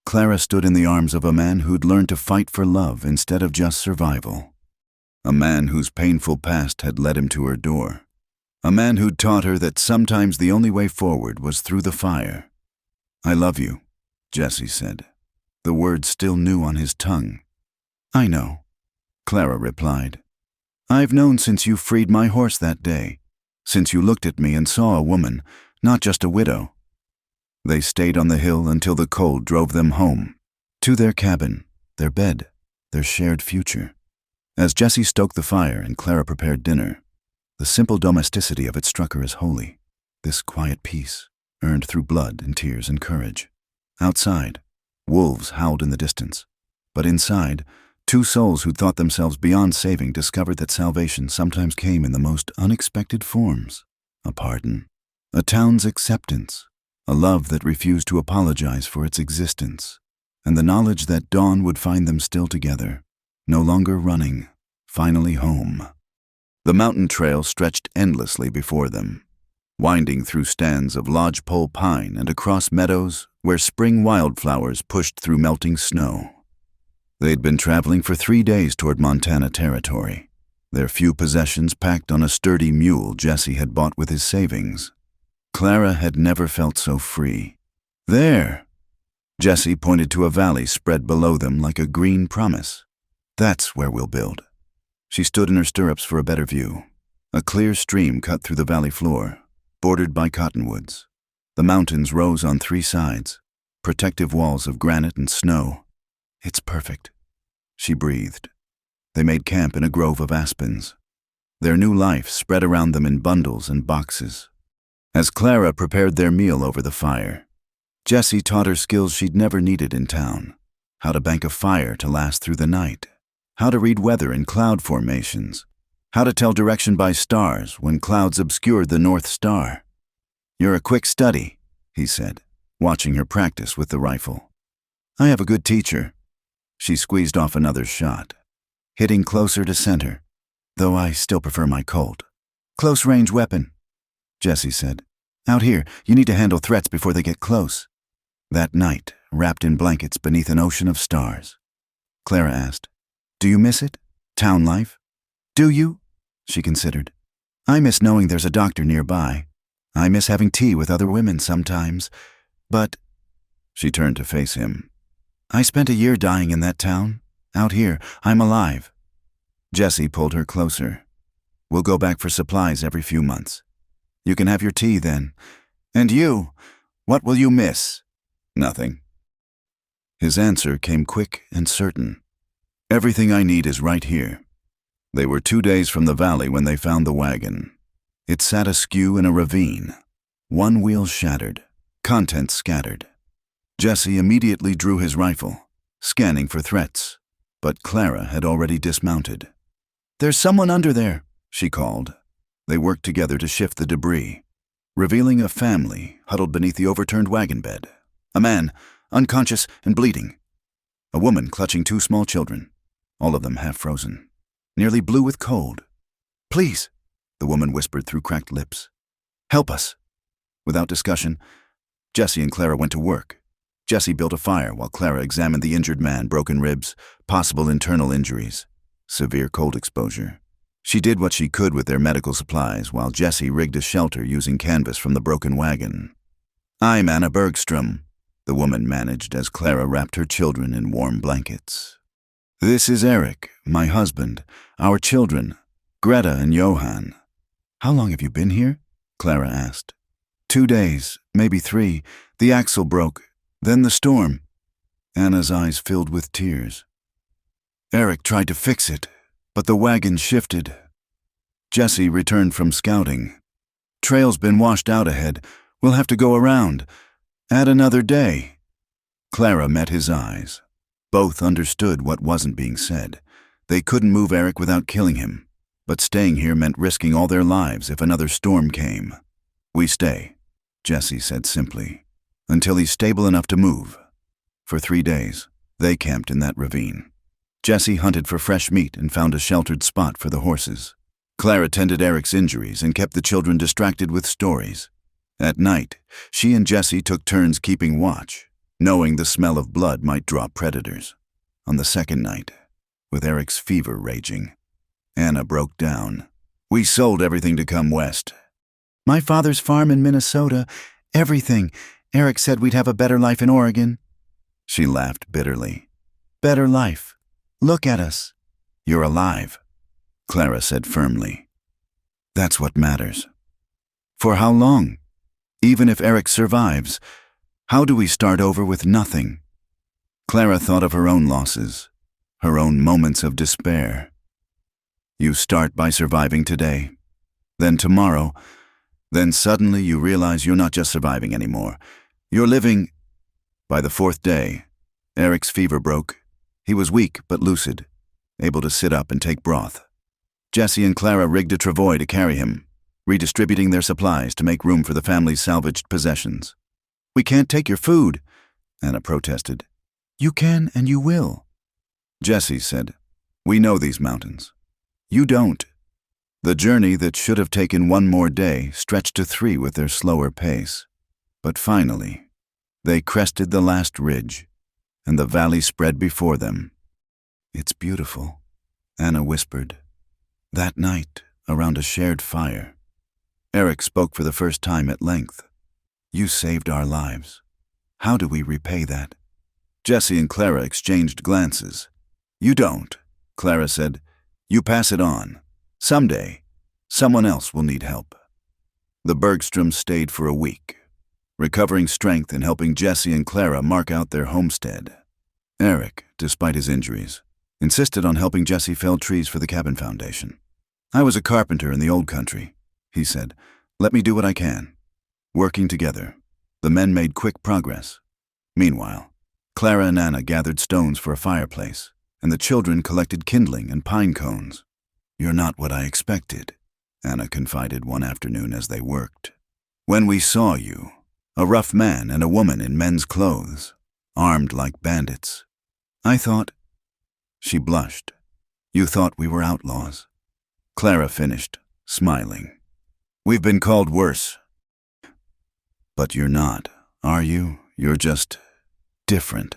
Clara stood in the arms of a man who'd learned to fight for love instead of just survival. A man whose painful past had led him to her door. A man who'd taught her that sometimes the only way forward was through the fire. I love you, Jessie said, the words still new on his tongue. I know, Clara replied. I've known since you freed my horse that day, since you looked at me and saw a woman, not just a widow. They stayed on the hill until the cold drove them home, to their cabin, their bed, their shared future. As Jessie stoked the fire and Clara prepared dinner, the simple domesticity of it struck her as holy, this quiet peace, earned through blood and tears and courage. Outside, wolves howled in the distance, but inside, 2 souls who'd thought themselves beyond saving discovered that salvation sometimes came in the most unexpected forms. A pardon, a town's acceptance, a love that refused to apologize for its existence, and the knowledge that dawn would find them still together, no longer running, finally home. The mountain trail stretched endlessly before them, winding through stands of lodgepole pine and across meadows where spring wildflowers pushed through melting snow. They'd been traveling for 3 days toward Montana territory. their few possessions packed on a sturdy mule Jesse had bought with his savings. Clara had never felt so free. There! Jesse pointed to a valley spread below them like a green promise. That's where we'll build. She stood in her stirrups for a better view. A clear stream cut through the valley floor, bordered by cottonwoods. The mountains rose on three sides, protective walls of granite and snow. It's perfect, she breathed. They made camp in a grove of aspens. Their new life spread around them in bundles and boxes. As Clara prepared their meal over the fire, Jesse taught her skills she'd never needed in town. How to bank a fire to last through the night. How to read weather in cloud formations. How to tell direction by stars when clouds obscured the North Star. You're a quick study, he said, watching her practice with the rifle. I have a good teacher. She squeezed off another shot, hitting closer to center, though I still prefer my Colt. Close-range weapon, Jesse said. Out here, you need to handle threats before they get close. That night, wrapped in blankets beneath an ocean of stars, Clara asked, Do you miss it? Town life? Do you? She considered. I miss knowing there's a doctor nearby. I miss having tea with other women sometimes. But, she turned to face him, I spent a year dying in that town. Out here, I'm alive. Jesse pulled her closer. We'll go back for supplies every few months. You can have your tea then. And you, what will you miss? Nothing. His answer came quick and certain. Everything I need is right here. They were 2 days from the valley when they found the wagon. It sat askew in a ravine. One wheel shattered, contents scattered. Jesse immediately drew his rifle, scanning for threats, but Clara had already dismounted. There's someone under there, she called. They worked together to shift the debris, revealing a family huddled beneath the overturned wagon bed. A man, unconscious and bleeding. A woman clutching 2 small children, all of them half frozen, nearly blue with cold. Please, the woman whispered through cracked lips. Help us. Without discussion, Jesse and Clara went to work. Jesse built a fire while Clara examined the injured man, broken ribs, possible internal injuries, severe cold exposure. She did what she could with their medical supplies while Jesse rigged a shelter using canvas from the broken wagon. I'm Anna Bergstrom, the woman managed as Clara wrapped her children in warm blankets. This is Eric, my husband, our children, Greta and Johan. How long have you been here? Clara asked. 2 days, maybe 3. The axle broke, then the storm. Anna's eyes filled with tears. Eric tried to fix it, but the wagon shifted. Jesse returned from scouting. Trail's been washed out ahead. We'll have to go around. Add another day. Clara met his eyes. Both understood what wasn't being said. They couldn't move Eric without killing him, but staying here meant risking all their lives if another storm came. We stay, Jesse said simply, until he's stable enough to move. For 3 days, they camped in that ravine. Jesse hunted for fresh meat and found a sheltered spot for the horses. Clara tended Eric's injuries and kept the children distracted with stories. At night, she and Jesse took turns keeping watch, knowing the smell of blood might draw predators. On the second night, with Eric's fever raging, Anna broke down. We sold everything to come west. My father's farm in Minnesota, everything. Eric said we'd have a better life in Oregon. She laughed bitterly. Better life. Look at us. You're alive, Clara said firmly. That's what matters. For how long? Even if Eric survives, how do we start over with nothing? Clara thought of her own losses, her own moments of despair. You start by surviving today, then tomorrow, then suddenly you realize you're not just surviving anymore. You're living. By the 4th day, Eric's fever broke. He was weak but lucid, able to sit up and take broth. Jesse and Clara rigged a travois to carry him, redistributing their supplies to make room for the family's salvaged possessions. We can't take your food, Anna protested. You can and you will. Jesse said, we know these mountains. You don't. The journey that should have taken 1 more day stretched to 3 with their slower pace. But finally, they crested the last ridge, and the valley spread before them. It's beautiful, Anna whispered. That night, around a shared fire, Eric spoke for the first time at length. You saved our lives. How do we repay that? Jesse and Clara exchanged glances. You don't, Clara said. You pass it on. Someday, someone else will need help. The Bergstroms stayed for a week, recovering strength and helping Jesse and Clara mark out their homestead. Eric, despite his injuries, insisted on helping Jesse fell trees for the cabin foundation. I was a carpenter in the old country, he said. Let me do what I can. Working together, the men made quick progress. Meanwhile, Clara and Anna gathered stones for a fireplace, and the children collected kindling and pine cones. You're not what I expected, Anna confided one afternoon as they worked. When we saw you, a rough man and a woman in men's clothes, armed like bandits, I thought... She blushed. You thought we were outlaws. Clara finished, smiling. We've been called worse. But you're not, are you? You're just different.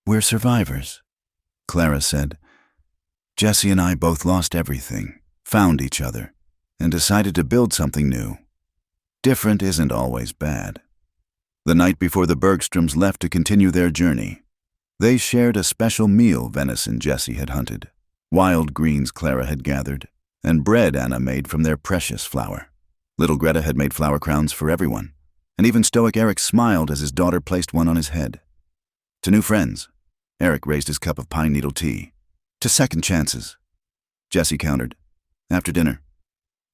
We're survivors, Clara said. Jesse and I both lost everything, found each other, and decided to build something new. Different isn't always bad. The night before the Bergstroms left to continue their journey, they shared a special meal venison Jesse had hunted, wild greens Clara had gathered, and bread Anna made from their precious flour. Little Greta had made flower crowns for everyone, and even stoic Eric smiled as his daughter placed one on his head. To new friends, Eric raised his cup of pine needle tea. To second chances, Jesse countered. After dinner,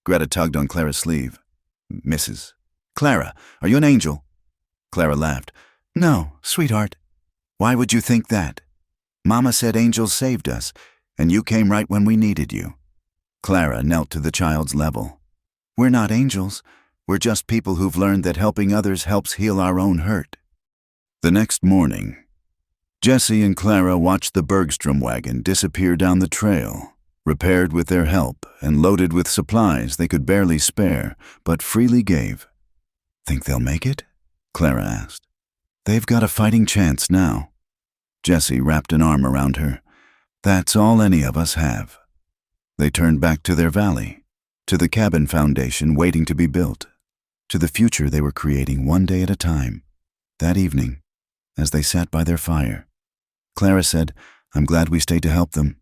Greta tugged on Clara's sleeve. Mrs. Clara, are you an angel? Clara laughed. No, sweetheart. Why would you think that? Mama said angels saved us, and you came right when we needed you. Clara knelt to the child's level. We're not angels. We're just people who've learned that helping others helps heal our own hurt. The next morning, Jesse and Clara watched the Bergstrom wagon disappear down the trail, repaired with their help and loaded with supplies they could barely spare, but freely gave. Think they'll make it? Clara asked. They've got a fighting chance now. Jesse wrapped an arm around her. That's all any of us have. They turned back to their valley, to the cabin foundation waiting to be built, to the future they were creating one day at a time. That evening, as they sat by their fire, Clara said, I'm glad we stayed to help them,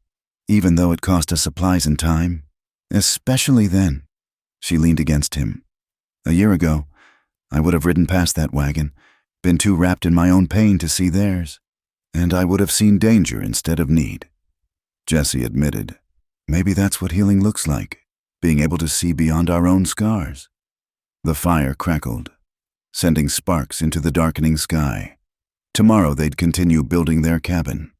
even though it cost us supplies and time. Especially then. She leaned against him. A year ago, I would have ridden past that wagon, been too wrapped in my own pain to see theirs, and I would have seen danger instead of need. Jesse admitted, maybe that's what healing looks like, being able to see beyond our own scars. The fire crackled, sending sparks into the darkening sky. Tomorrow they'd continue building their cabin.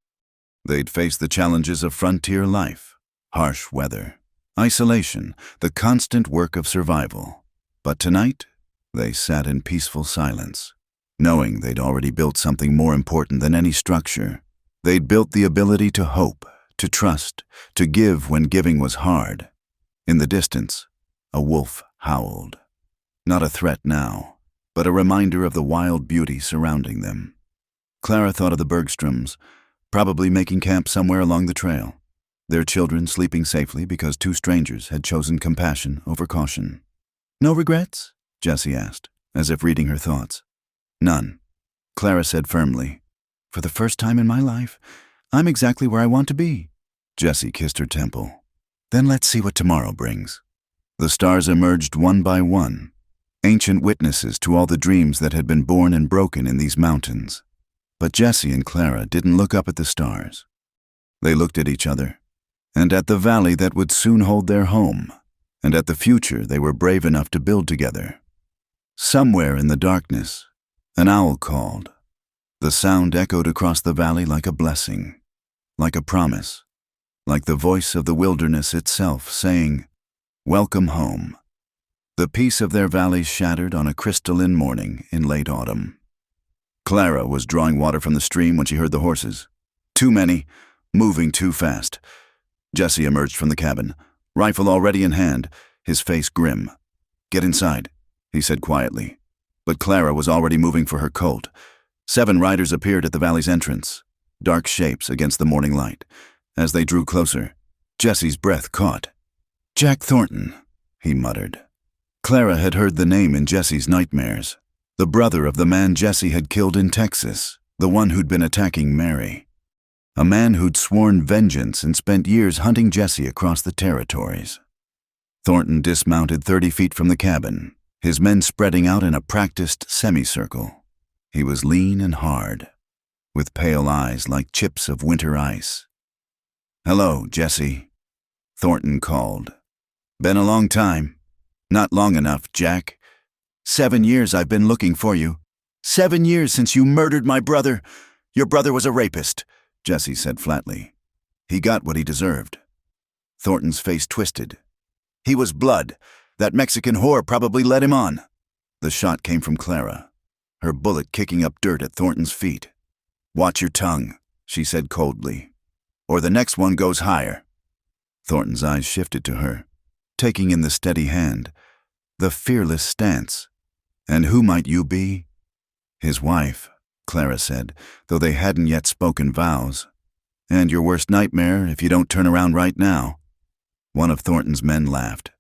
They'd face the challenges of frontier life, harsh weather, isolation, the constant work of survival. But tonight, they sat in peaceful silence, knowing they'd already built something more important than any structure. They'd built the ability to hope, to trust, to give when giving was hard. In the distance, a wolf howled. Not a threat now, but a reminder of the wild beauty surrounding them. Clara thought of the Bergstroms, probably making camp somewhere along the trail, their children sleeping safely because two strangers had chosen compassion over caution. No regrets? Jesse asked, as if reading her thoughts. None, Clara said firmly. For the first time in my life, I'm exactly where I want to be. Jesse kissed her temple. Then let's see what tomorrow brings. The stars emerged one by one, ancient witnesses to all the dreams that had been born and broken in these mountains. But Jesse and Clara didn't look up at the stars. They looked at each other, and at the valley that would soon hold their home, and at the future they were brave enough to build together. Somewhere in the darkness, an owl called. The sound echoed across the valley like a blessing, like a promise, like the voice of the wilderness itself saying, Welcome home. The peace of their valley shattered on a crystalline morning in late autumn. Clara was drawing water from the stream when she heard the horses. Too many, moving too fast. Jesse emerged from the cabin, rifle already in hand, his face grim. Get inside, he said quietly. But Clara was already moving for her colt. 7 riders appeared at the valley's entrance, dark shapes against the morning light. As they drew closer, Jesse's breath caught. Jack Thornton, he muttered. Clara had heard the name in Jesse's nightmares. The brother of the man Jesse had killed in Texas, the one who'd been attacking Mary. A man who'd sworn vengeance and spent years hunting Jesse across the territories. Thornton dismounted 30 feet from the cabin, his men spreading out in a practiced semicircle. He was lean and hard, with pale eyes like chips of winter ice. "Hello, Jesse," Thornton called. "Been a long time." "Not long enough, Jack. 7 years I've been looking for you. 7 years since you murdered my brother. Your brother was a rapist," Jesse said flatly. "He got what he deserved." Thornton's face twisted. "He was blood. That Mexican whore probably led him on." The shot came from Clara, her bullet kicking up dirt at Thornton's feet. "Watch your tongue," she said coldly, "or the next one goes higher." Thornton's eyes shifted to her, taking in the steady hand, the fearless stance. "And who might you be?" "His wife," Clara said, though they hadn't yet spoken vows. "And your worst nightmare if you don't turn around right now." One of Thornton's men laughed.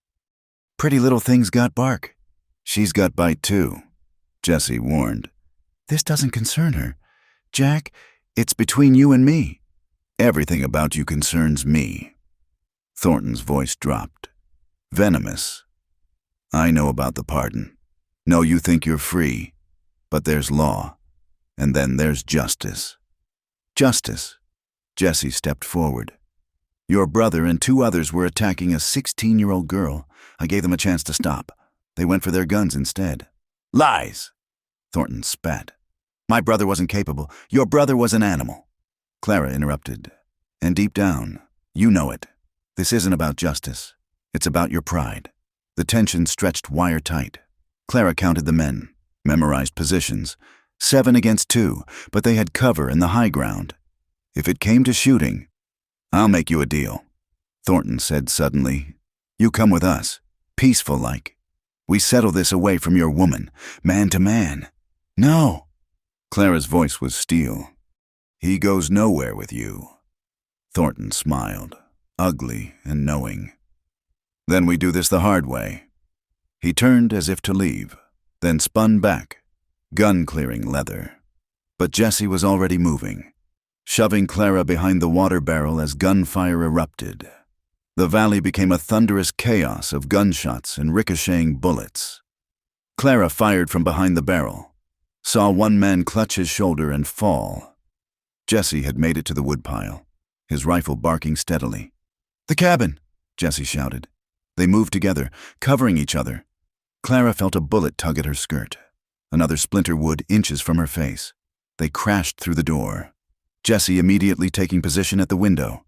"Pretty little thing's got bark." "She's got bite too," Jesse warned. "This doesn't concern her. Jack, it's between you and me." "Everything about you concerns me." Thornton's voice dropped. Venomous. "I know about the pardon. No, you think you're free. But there's law. And then there's justice." "Justice?" Jesse stepped forward. "Your brother and 2 others were attacking a 16-year-old girl. I gave them a chance to stop. They went for their guns instead." "Lies!" Thornton spat. "My brother wasn't capable. Your brother was an animal." Clara interrupted. "And deep down, you know it. This isn't about justice. It's about your pride." The tension stretched wire tight. Clara counted the men, memorized positions. 7 against 2, but they had cover in the high ground. If it came to shooting, "I'll make you a deal," Thornton said suddenly. "You come with us, peaceful-like. We settle this away from your woman, man to man." "No." Clara's voice was steel. "He goes nowhere with you." Thornton smiled, ugly and knowing. "Then we do this the hard way." He turned as if to leave, then spun back, gun-clearing leather. But Jesse was already moving, shoving Clara behind the water barrel as gunfire erupted. The valley became a thunderous chaos of gunshots and ricocheting bullets. Clara fired from behind the barrel, saw one man clutch his shoulder and fall. Jesse had made it to the woodpile, his rifle barking steadily. "The cabin!" Jesse shouted. They moved together, covering each other. Clara felt a bullet tug at her skirt, another splinter wood inches from her face. They crashed through the door, Jesse immediately taking position at the window.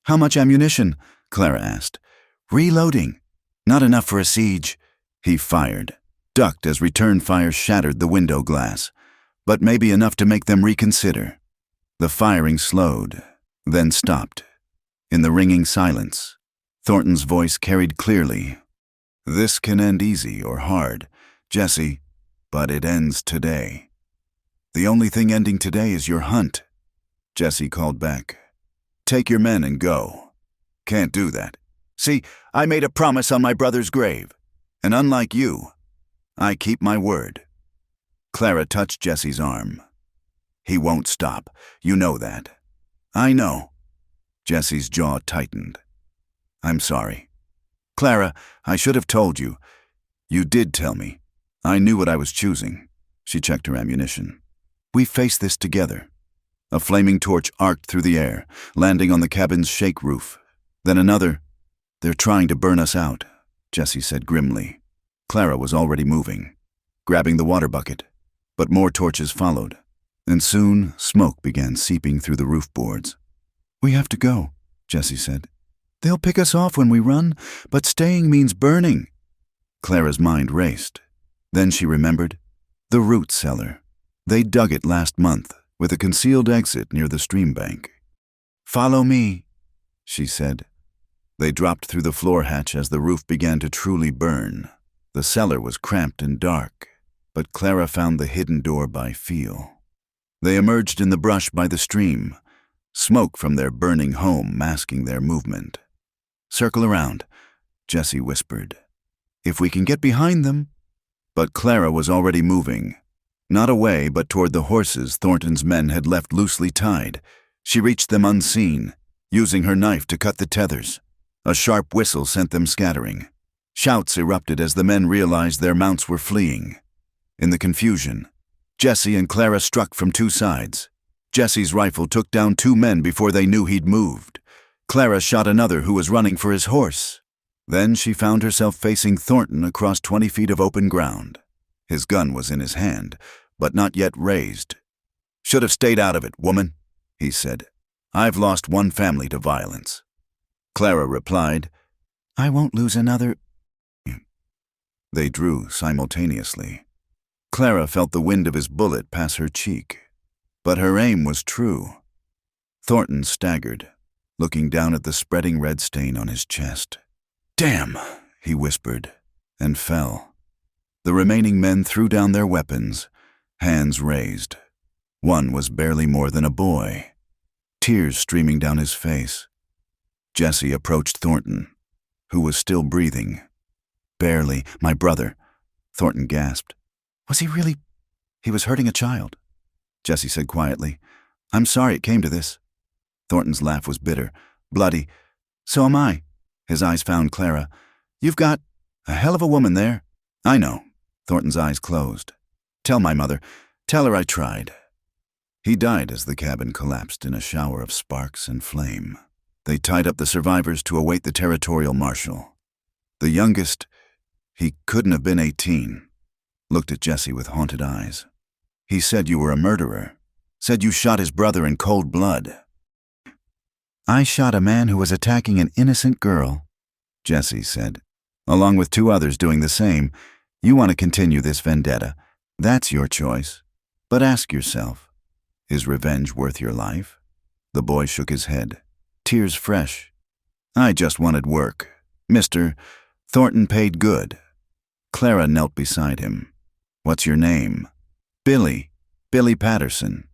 "How much ammunition?" Clara asked. "Reloading. Not enough for a siege." He fired, ducked as return fire shattered the window glass, but maybe enough to make them reconsider. The firing slowed, then stopped. In the ringing silence, Thornton's voice carried clearly. "This can end easy or hard, Jesse, but it ends today. The only thing ending today is your hunt." Jesse called back. "Take your men and go." "Can't do that. See, I made a promise on my brother's grave, and unlike you, I keep my word." Clara touched Jesse's arm. "He won't stop. You know that." "I know." Jesse's jaw tightened. "I'm sorry. Clara, I should have told you. You did tell me. I knew what I was choosing." She checked her ammunition. "We face this together." A flaming torch arced through the air, landing on the cabin's shake roof. Then another. "They're trying to burn us out," Jesse said grimly. Clara was already moving, grabbing the water bucket, but more torches followed, and soon smoke began seeping through the roof boards. "We have to go," Jesse said. "They'll pick us off when we run, but staying means burning." Clara's mind raced. Then she remembered. The root cellar. They dug it last month, with a concealed exit near the stream bank. "Follow me," she said. They dropped through the floor hatch as the roof began to truly burn. The cellar was cramped and dark, but Clara found the hidden door by feel. They emerged in the brush by the stream, smoke from their burning home masking their movement. "Circle around. Jesse whispered. "If we can get behind them." But Clara was already moving. Not away, but toward the horses Thornton's men had left loosely tied. She reached them unseen, using her knife to cut the tethers. A sharp whistle sent them scattering. Shouts erupted as the men realized their mounts were fleeing. In the confusion, Jesse and Clara struck from two sides. Jesse's rifle took down 2 men before they knew he'd moved. Clara shot another who was running for his horse. Then she found herself facing Thornton across 20 feet of open ground. His gun was in his hand, but not yet raised. "Should have stayed out of it, woman," he said. "I've lost 1 family to violence." Clara replied, "I won't lose another." They drew simultaneously. Clara felt the wind of his bullet pass her cheek, but her aim was true. Thornton staggered, looking down at the spreading red stain on his chest. "Damn," he whispered, and fell. The remaining men threw down their weapons, hands raised. One was barely more than a boy, tears streaming down his face. Jesse approached Thornton, who was still breathing. "Barely, my brother," Thornton gasped. "Was he really—" "He was hurting a child," Jesse said quietly. "I'm sorry it came to this." Thornton's laugh was bitter, bloody. "So am I." His eyes found Clara. "You've got a hell of a woman there." "I know." Thornton's eyes closed. "Tell my mother. Tell her I tried." He died as the cabin collapsed in a shower of sparks and flame. They tied up the survivors to await the territorial marshal. The youngest, he couldn't have been 18, looked at Jesse with haunted eyes. "He said you were a murderer. Said you shot his brother in cold blood." "I shot a man who was attacking an innocent girl," Jesse said, "along with 2 others doing the same. You want to continue this vendetta. That's your choice. But ask yourself, is revenge worth your life?" The boy shook his head, tears fresh. "I just wanted work. Mr. Thornton paid good." Clara knelt beside him. "What's your name?" "Billy. Billy Patterson."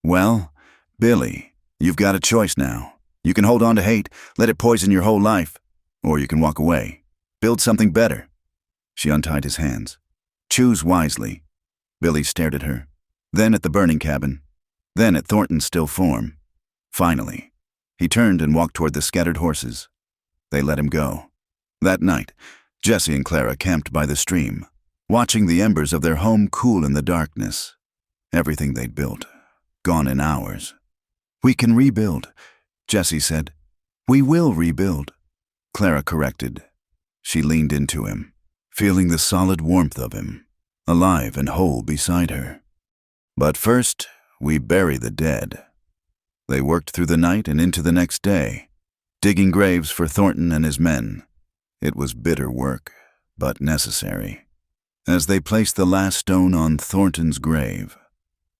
"Well, Billy, you've got a choice now. You can hold on to hate, let it poison your whole life, or you can walk away, build something better." She untied his hands. "Choose wisely." Billy stared at her, then at the burning cabin, then at Thornton's still form. Finally, he turned and walked toward the scattered horses. They let him go. That night, Jesse and Clara camped by the stream, watching the embers of their home cool in the darkness. Everything they'd built, gone in hours. "We can rebuild," Jesse said. "We will rebuild," Clara corrected. She leaned into him, feeling the solid warmth of him, alive and whole beside her. "But first, we bury the dead." They worked through the night and into the next day, digging graves for Thornton and his men. It was bitter work, but necessary. As they placed the last stone on Thornton's grave,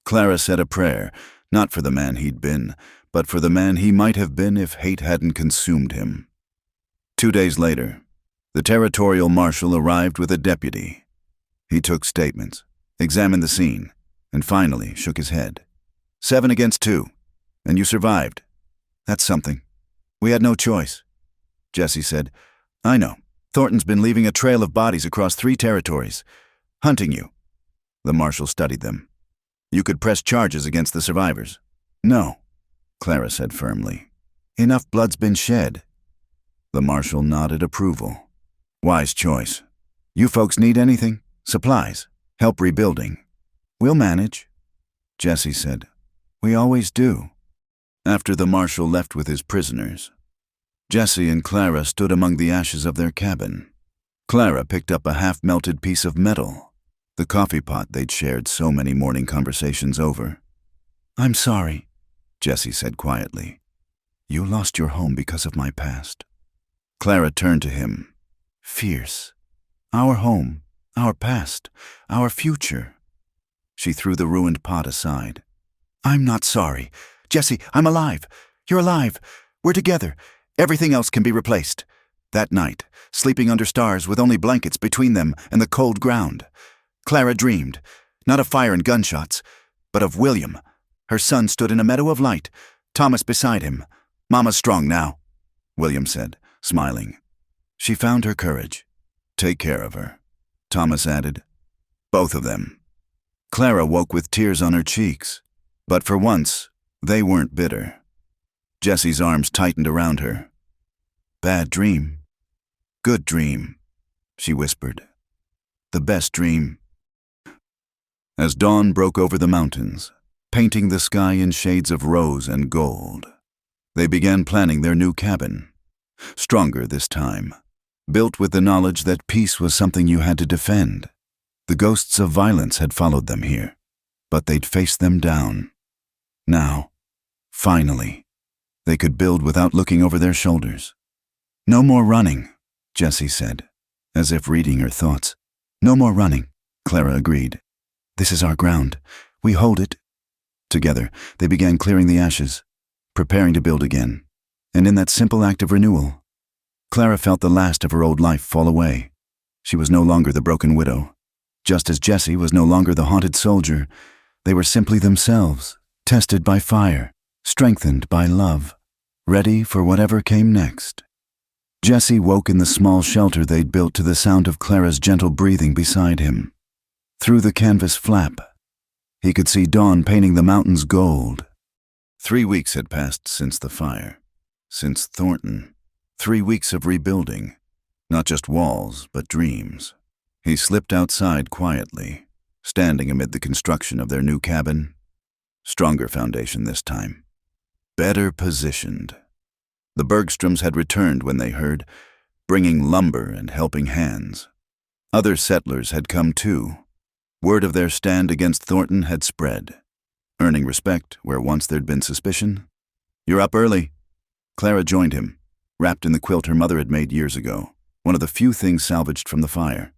Clara said a prayer, not for the man he'd been, but for the man he might have been if hate hadn't consumed him. 2 days later, the territorial marshal arrived with a deputy. He took statements, examined the scene, and finally shook his head. 7 against 2, and you survived. That's something. We had no choice." Jesse said, "I know. Thornton's been leaving a trail of bodies across 3 territories, hunting you." The marshal studied them. "You could press charges against the survivors." "No," Clara said firmly. "Enough blood's been shed." The marshal nodded approval. "Wise choice. You folks need anything? Supplies? Help rebuilding?" "We'll manage," Jesse said. "We always do." After the marshal left with his prisoners, Jesse and Clara stood among the ashes of their cabin. Clara picked up a half-melted piece of metal, the coffee pot they'd shared so many morning conversations over. "I'm sorry," Jesse said quietly. "You lost your home because of my past." Clara turned to him, fierce. "Our home, our past, our future." She threw the ruined pot aside. "I'm not sorry. Jesse, I'm alive. You're alive. We're together. Everything else can be replaced." That night, sleeping under stars with only blankets between them and the cold ground, Clara dreamed, not of fire and gunshots, but of William. Her son stood in a meadow of light, Thomas beside him. "Mama's strong now," William said, smiling. She found her courage. Take care of her, Thomas added. Both of them. Clara woke with tears on her cheeks, but for once, they weren't bitter. Jessie's arms tightened around her. Bad dream. Good dream, she whispered. The best dream. As dawn broke over the mountains, painting the sky in shades of rose and gold, they began planning their new cabin. Stronger this time, built with the knowledge that peace was something you had to defend. The ghosts of violence had followed them here, but they'd faced them down. Now, finally, they could build without looking over their shoulders. No more running, Jessie said, as if reading her thoughts. No more running, Clara agreed. This is our ground. We hold it. Together, they began clearing the ashes, preparing to build again. And in that simple act of renewal, Clara felt the last of her old life fall away. She was no longer the broken widow. Just as Jessie was no longer the haunted soldier, they were simply themselves, tested by fire, strengthened by love, ready for whatever came next. Jessie woke in the small shelter they'd built to the sound of Clara's gentle breathing beside him. Through the canvas flap, he could see dawn painting the mountains gold. 3 weeks had passed since the fire, since Thornton. 3 weeks of rebuilding, not just walls, but dreams. He slipped outside quietly, standing amid the construction of their new cabin. Stronger foundation this time. Better positioned. The Bergstroms had returned when they heard, bringing lumber and helping hands. Other settlers had come too. Word of their stand against Thornton had spread, earning respect where once there'd been suspicion. You're up early. Clara joined him, wrapped in the quilt her mother had made years ago, one of the few things salvaged from the fire.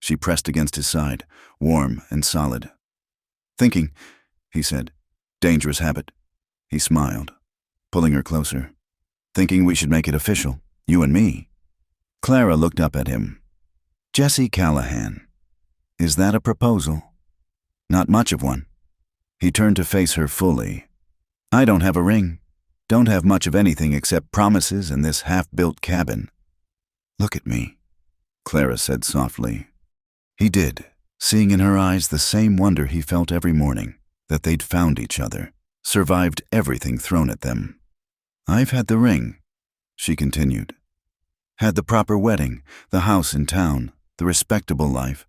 She pressed against his side, warm and solid. Thinking, he said. Dangerous habit. He smiled, pulling her closer. Thinking we should make it official, you and me. Clara looked up at him. Jessie Callahan. Is that a proposal? Not much of one. He turned to face her fully. I don't have a ring. Don't have much of anything except promises and this half-built cabin. Look at me, Clara said softly. He did, seeing in her eyes the same wonder he felt every morning, that they'd found each other, survived everything thrown at them. I've had the ring, she continued. Had the proper wedding, the house in town, the respectable life,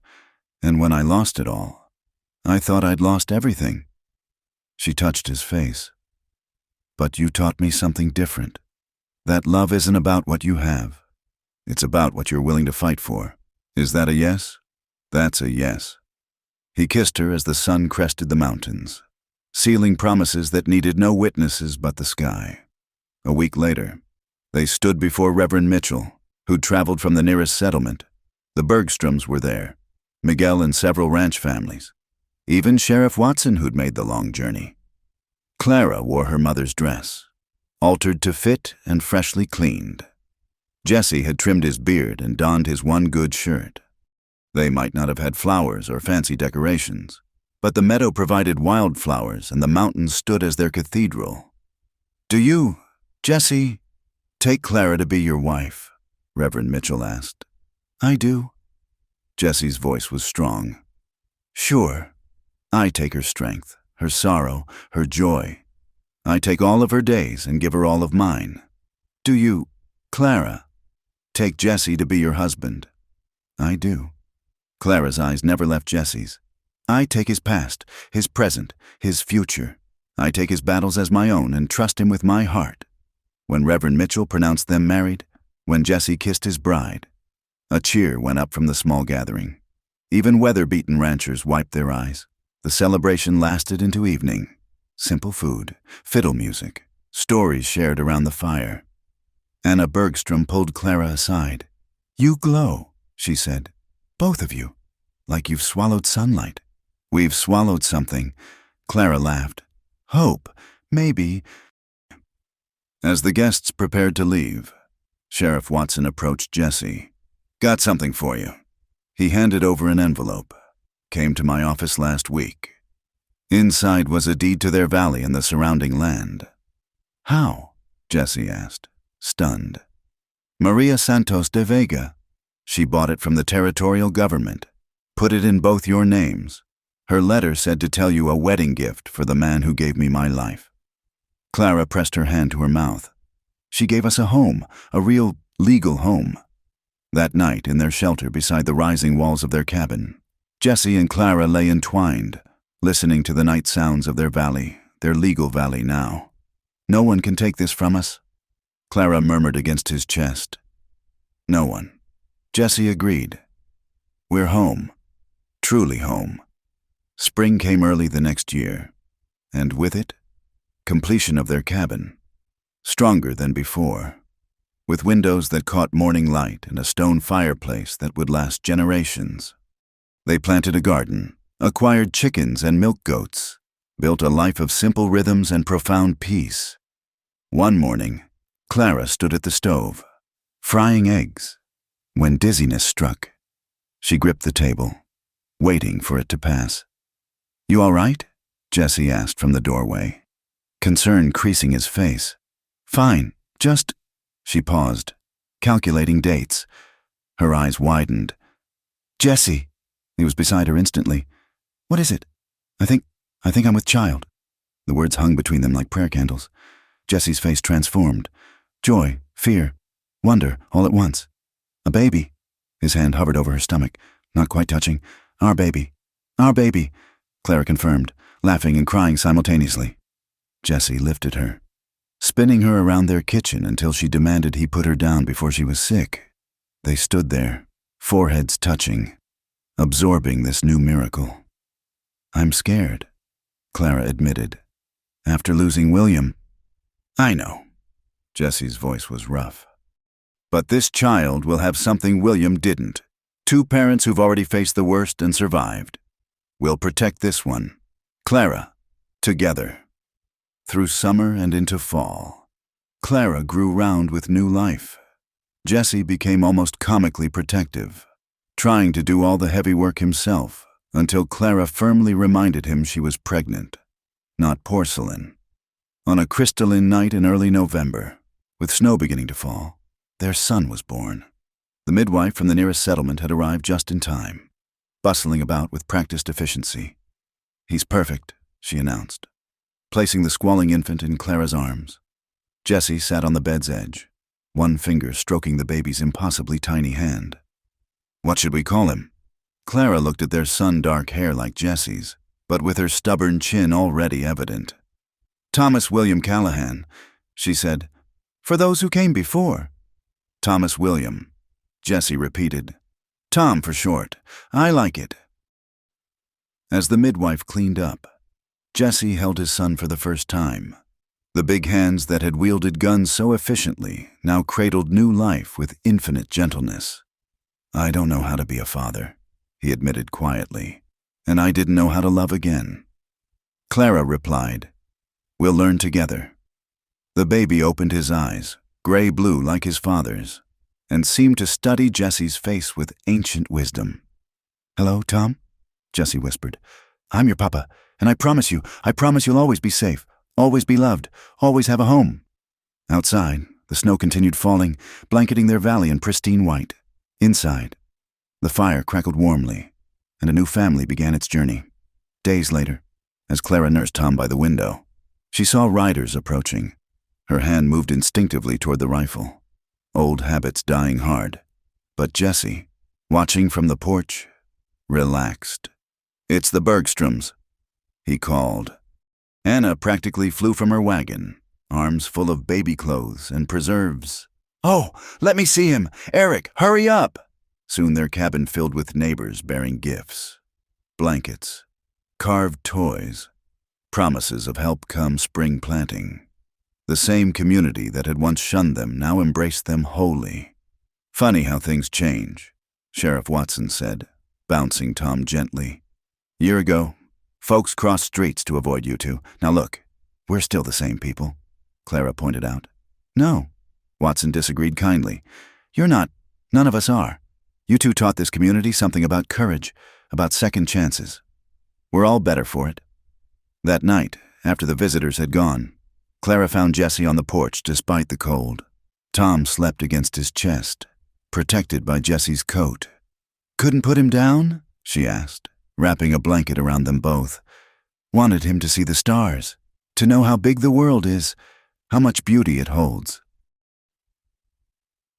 and when I lost it all, I thought I'd lost everything. She touched his face. But you taught me something different. That love isn't about what you have. It's about what you're willing to fight for. Is that a yes? That's a yes. He kissed her as the sun crested the mountains, sealing promises that needed no witnesses but the sky. A week later, they stood before Reverend Mitchell, who'd traveled from the nearest settlement. The Bergstroms were there, Miguel and several ranch families, even Sheriff Watson, who'd made the long journey. Clara wore her mother's dress, altered to fit and freshly cleaned. Jessie had trimmed his beard and donned his one good shirt. They might not have had flowers or fancy decorations, but the meadow provided wildflowers and the mountains stood as their cathedral. Do you, Jessie, take Clara to be your wife? Reverend Mitchell asked. I do. Jessie's voice was strong. Sure. I take her strength, her sorrow, her joy. I take all of her days and give her all of mine. Do you, Clara, take Jessie to be your husband? I do. Clara's eyes never left Jessie's. I take his past, his present, his future. I take his battles as my own and trust him with my heart. When Reverend Mitchell pronounced them married, when Jessie kissed his bride, a cheer went up from the small gathering. Even weather-beaten ranchers wiped their eyes. The celebration lasted into evening. Simple food, fiddle music, stories shared around the fire. Anna Bergstrom pulled Clara aside. You glow, she said. Both of you, like you've swallowed sunlight. We've swallowed something, Clara laughed. Hope, maybe. As the guests prepared to leave, Sheriff Watson approached Jessie. Got something for you. He handed over an envelope. Came to my office last week. Inside was a deed to their valley and the surrounding land. How? Jessie asked, stunned. Maria Santos de Vega. She bought it from the territorial government. Put it in both your names. Her letter said to tell you a wedding gift for the man who gave me my life." Clara pressed her hand to her mouth. "She gave us a home, a real, legal home." That night, in their shelter beside the rising walls of their cabin, Jesse and Clara lay entwined, listening to the night sounds of their valley, their legal valley now. "No one can take this from us," Clara murmured against his chest. "No one." Jesse agreed. "We're home. Truly home." Spring came early the next year, and with it, completion of their cabin, stronger than before, with windows that caught morning light and a stone fireplace that would last generations. They planted a garden, acquired chickens and milk goats, built a life of simple rhythms and profound peace. One morning, Clara stood at the stove, frying eggs, when dizziness struck. She gripped the table, waiting for it to pass. "You all right?" Jesse asked from the doorway, concern creasing his face. "Fine, just—" She paused, calculating dates. Her eyes widened. "Jesse!" He was beside her instantly. "What is it?" I think I'm with child." The words hung between them like prayer candles. Jesse's face transformed. Joy, fear, wonder, all at once. "A baby." His hand hovered over her stomach, not quite touching. "Our baby. Our baby," Clara confirmed, laughing and crying simultaneously. Jesse lifted her, spinning her around their kitchen until she demanded he put her down before she was sick. They stood there, foreheads touching, absorbing this new miracle. "I'm scared," Clara admitted. "After losing William." "I know." Jesse's voice was rough. "But this child will have something William didn't. Two parents who've already faced the worst and survived. We'll protect this one. Clara, together." Through summer and into fall, Clara grew round with new life. Jesse became almost comically protective, trying to do all the heavy work himself, until Clara firmly reminded him she was pregnant, not porcelain. On a crystalline night in early November, with snow beginning to fall, their son was born. The midwife from the nearest settlement had arrived just in time, bustling about with practiced efficiency. "He's perfect," she announced, placing the squalling infant in Clara's arms. Jesse sat on the bed's edge, one finger stroking the baby's impossibly tiny hand. "What should we call him?" Clara looked at their son, dark hair like Jesse's, but with her stubborn chin already evident. "Thomas William Callahan," she said. "For those who came before." "Thomas William," Jesse repeated. "Tom for short. I like it." As the midwife cleaned up, Jesse held his son for the first time. The big hands that had wielded guns so efficiently now cradled new life with infinite gentleness. "I don't know how to be a father," he admitted quietly, "and I didn't know how to love again." Clara replied, "We'll learn together." The baby opened his eyes, gray-blue like his father's, and seemed to study Jesse's face with ancient wisdom. "Hello, Tom?" Jesse whispered. "I'm your papa, and I promise you'll always be safe, always be loved, always have a home." Outside, the snow continued falling, blanketing their valley in pristine white. Inside, the fire crackled warmly, and a new family began its journey. Days later, as Clara nursed Tom by the window, she saw riders approaching. Her hand moved instinctively toward the rifle, old habits dying hard. But Jesse, watching from the porch, relaxed. "It's the Bergstroms," he called. Anna practically flew from her wagon, arms full of baby clothes and preserves. "Oh, let me see him! Eric, hurry up!" Soon their cabin filled with neighbors bearing gifts, blankets, carved toys, promises of help come spring planting. The same community that had once shunned them now embraced them wholly. "Funny how things change," Sheriff Watson said, bouncing Tom gently. "Year ago, folks crossed streets to avoid you two. Now look, we're still the same people," Clara pointed out. "No," Watson disagreed kindly. "You're not. None of us are. You two taught this community something about courage, about second chances. We're all better for it." That night, after the visitors had gone, Clara found Jesse on the porch despite the cold. Tom slept against his chest, protected by Jesse's coat. "Couldn't put him down?" she asked, wrapping a blanket around them both. "Wanted him to see the stars, to know how big the world is, how much beauty it holds."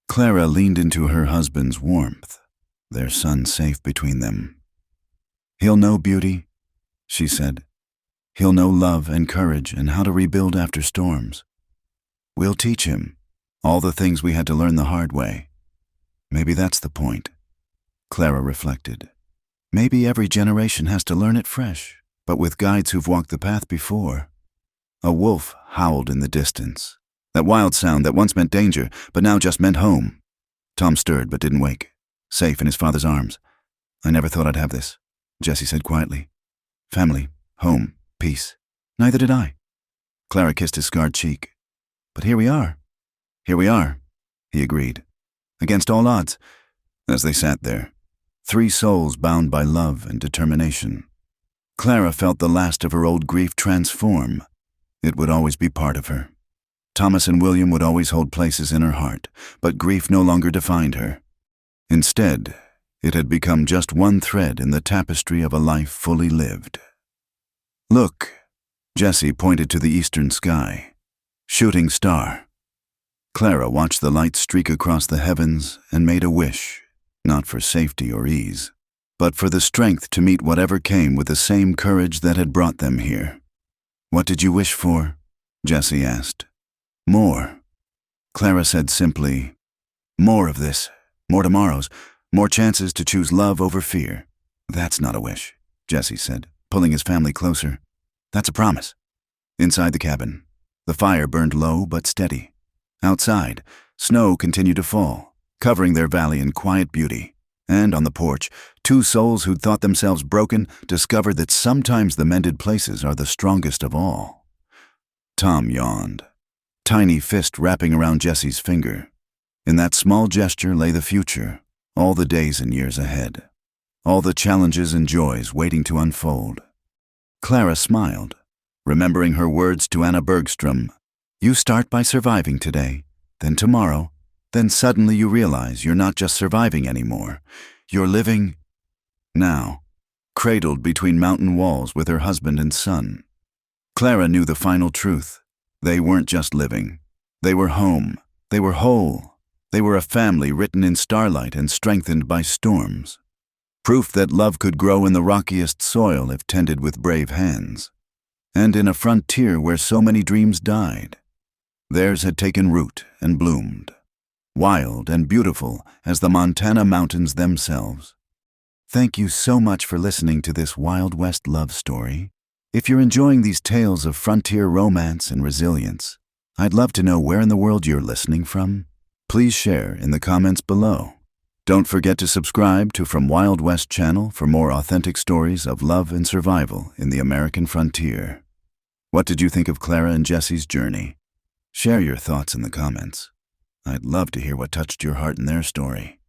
Clara leaned into her husband's warmth, their son safe between them. "He'll know beauty," she said. "He'll know love and courage and how to rebuild after storms. We'll teach him all the things we had to learn the hard way. Maybe that's the point," Clara reflected. "Maybe every generation has to learn it fresh, but with guides who've walked the path before." A wolf howled in the distance, that wild sound that once meant danger, but now just meant home. Tom stirred but didn't wake, safe in his father's arms. "I never thought I'd have this," Jesse said quietly. "Family, home, peace. Neither did I." Clara kissed his scarred cheek. "But here we are." "Here we are," he agreed, against all odds, as they sat there, three souls bound by love and determination. Clara felt the last of her old grief transform. It would always be part of her. Thomas and William would always hold places in her heart, but grief no longer defined her. Instead, it had become just one thread in the tapestry of a life fully lived. "Look," Jesse pointed to the eastern sky. "Shooting star." Clara watched the light streak across the heavens and made a wish, not for safety or ease, but for the strength to meet whatever came with the same courage that had brought them here. "What did you wish for?" Jesse asked. "More." Clara said simply, "More of this, more tomorrows, more chances to choose love over fear." "That's not a wish," Jesse said, pulling his family closer. "That's a promise." Inside the cabin, the fire burned low but steady. Outside, snow continued to fall, covering their valley in quiet beauty. And on the porch, two souls who'd thought themselves broken discovered that sometimes the mended places are the strongest of all. Tom yawned, tiny fist wrapping around Jesse's finger. In that small gesture lay the future, all the days and years ahead, all the challenges and joys waiting to unfold. Clara smiled, remembering her words to Anna Bergstrom. "You start by surviving today, then tomorrow, then suddenly you realize you're not just surviving anymore. You're living now," cradled between mountain walls with her husband and son. Clara knew the final truth. They weren't just living. They were home. They were whole. They were a family written in starlight and strengthened by storms. Proof that love could grow in the rockiest soil if tended with brave hands. And in a frontier where so many dreams died, theirs had taken root and bloomed, wild and beautiful as the Montana mountains themselves. Thank you so much for listening to this Wild West love story. If you're enjoying these tales of frontier romance and resilience, I'd love to know where in the world you're listening from. Please share in the comments below. Don't forget to subscribe to From Wild West channel for more authentic stories of love and survival in the American frontier. What did you think of Clara and Jesse's journey? Share your thoughts in the comments. I'd love to hear what touched your heart in their story.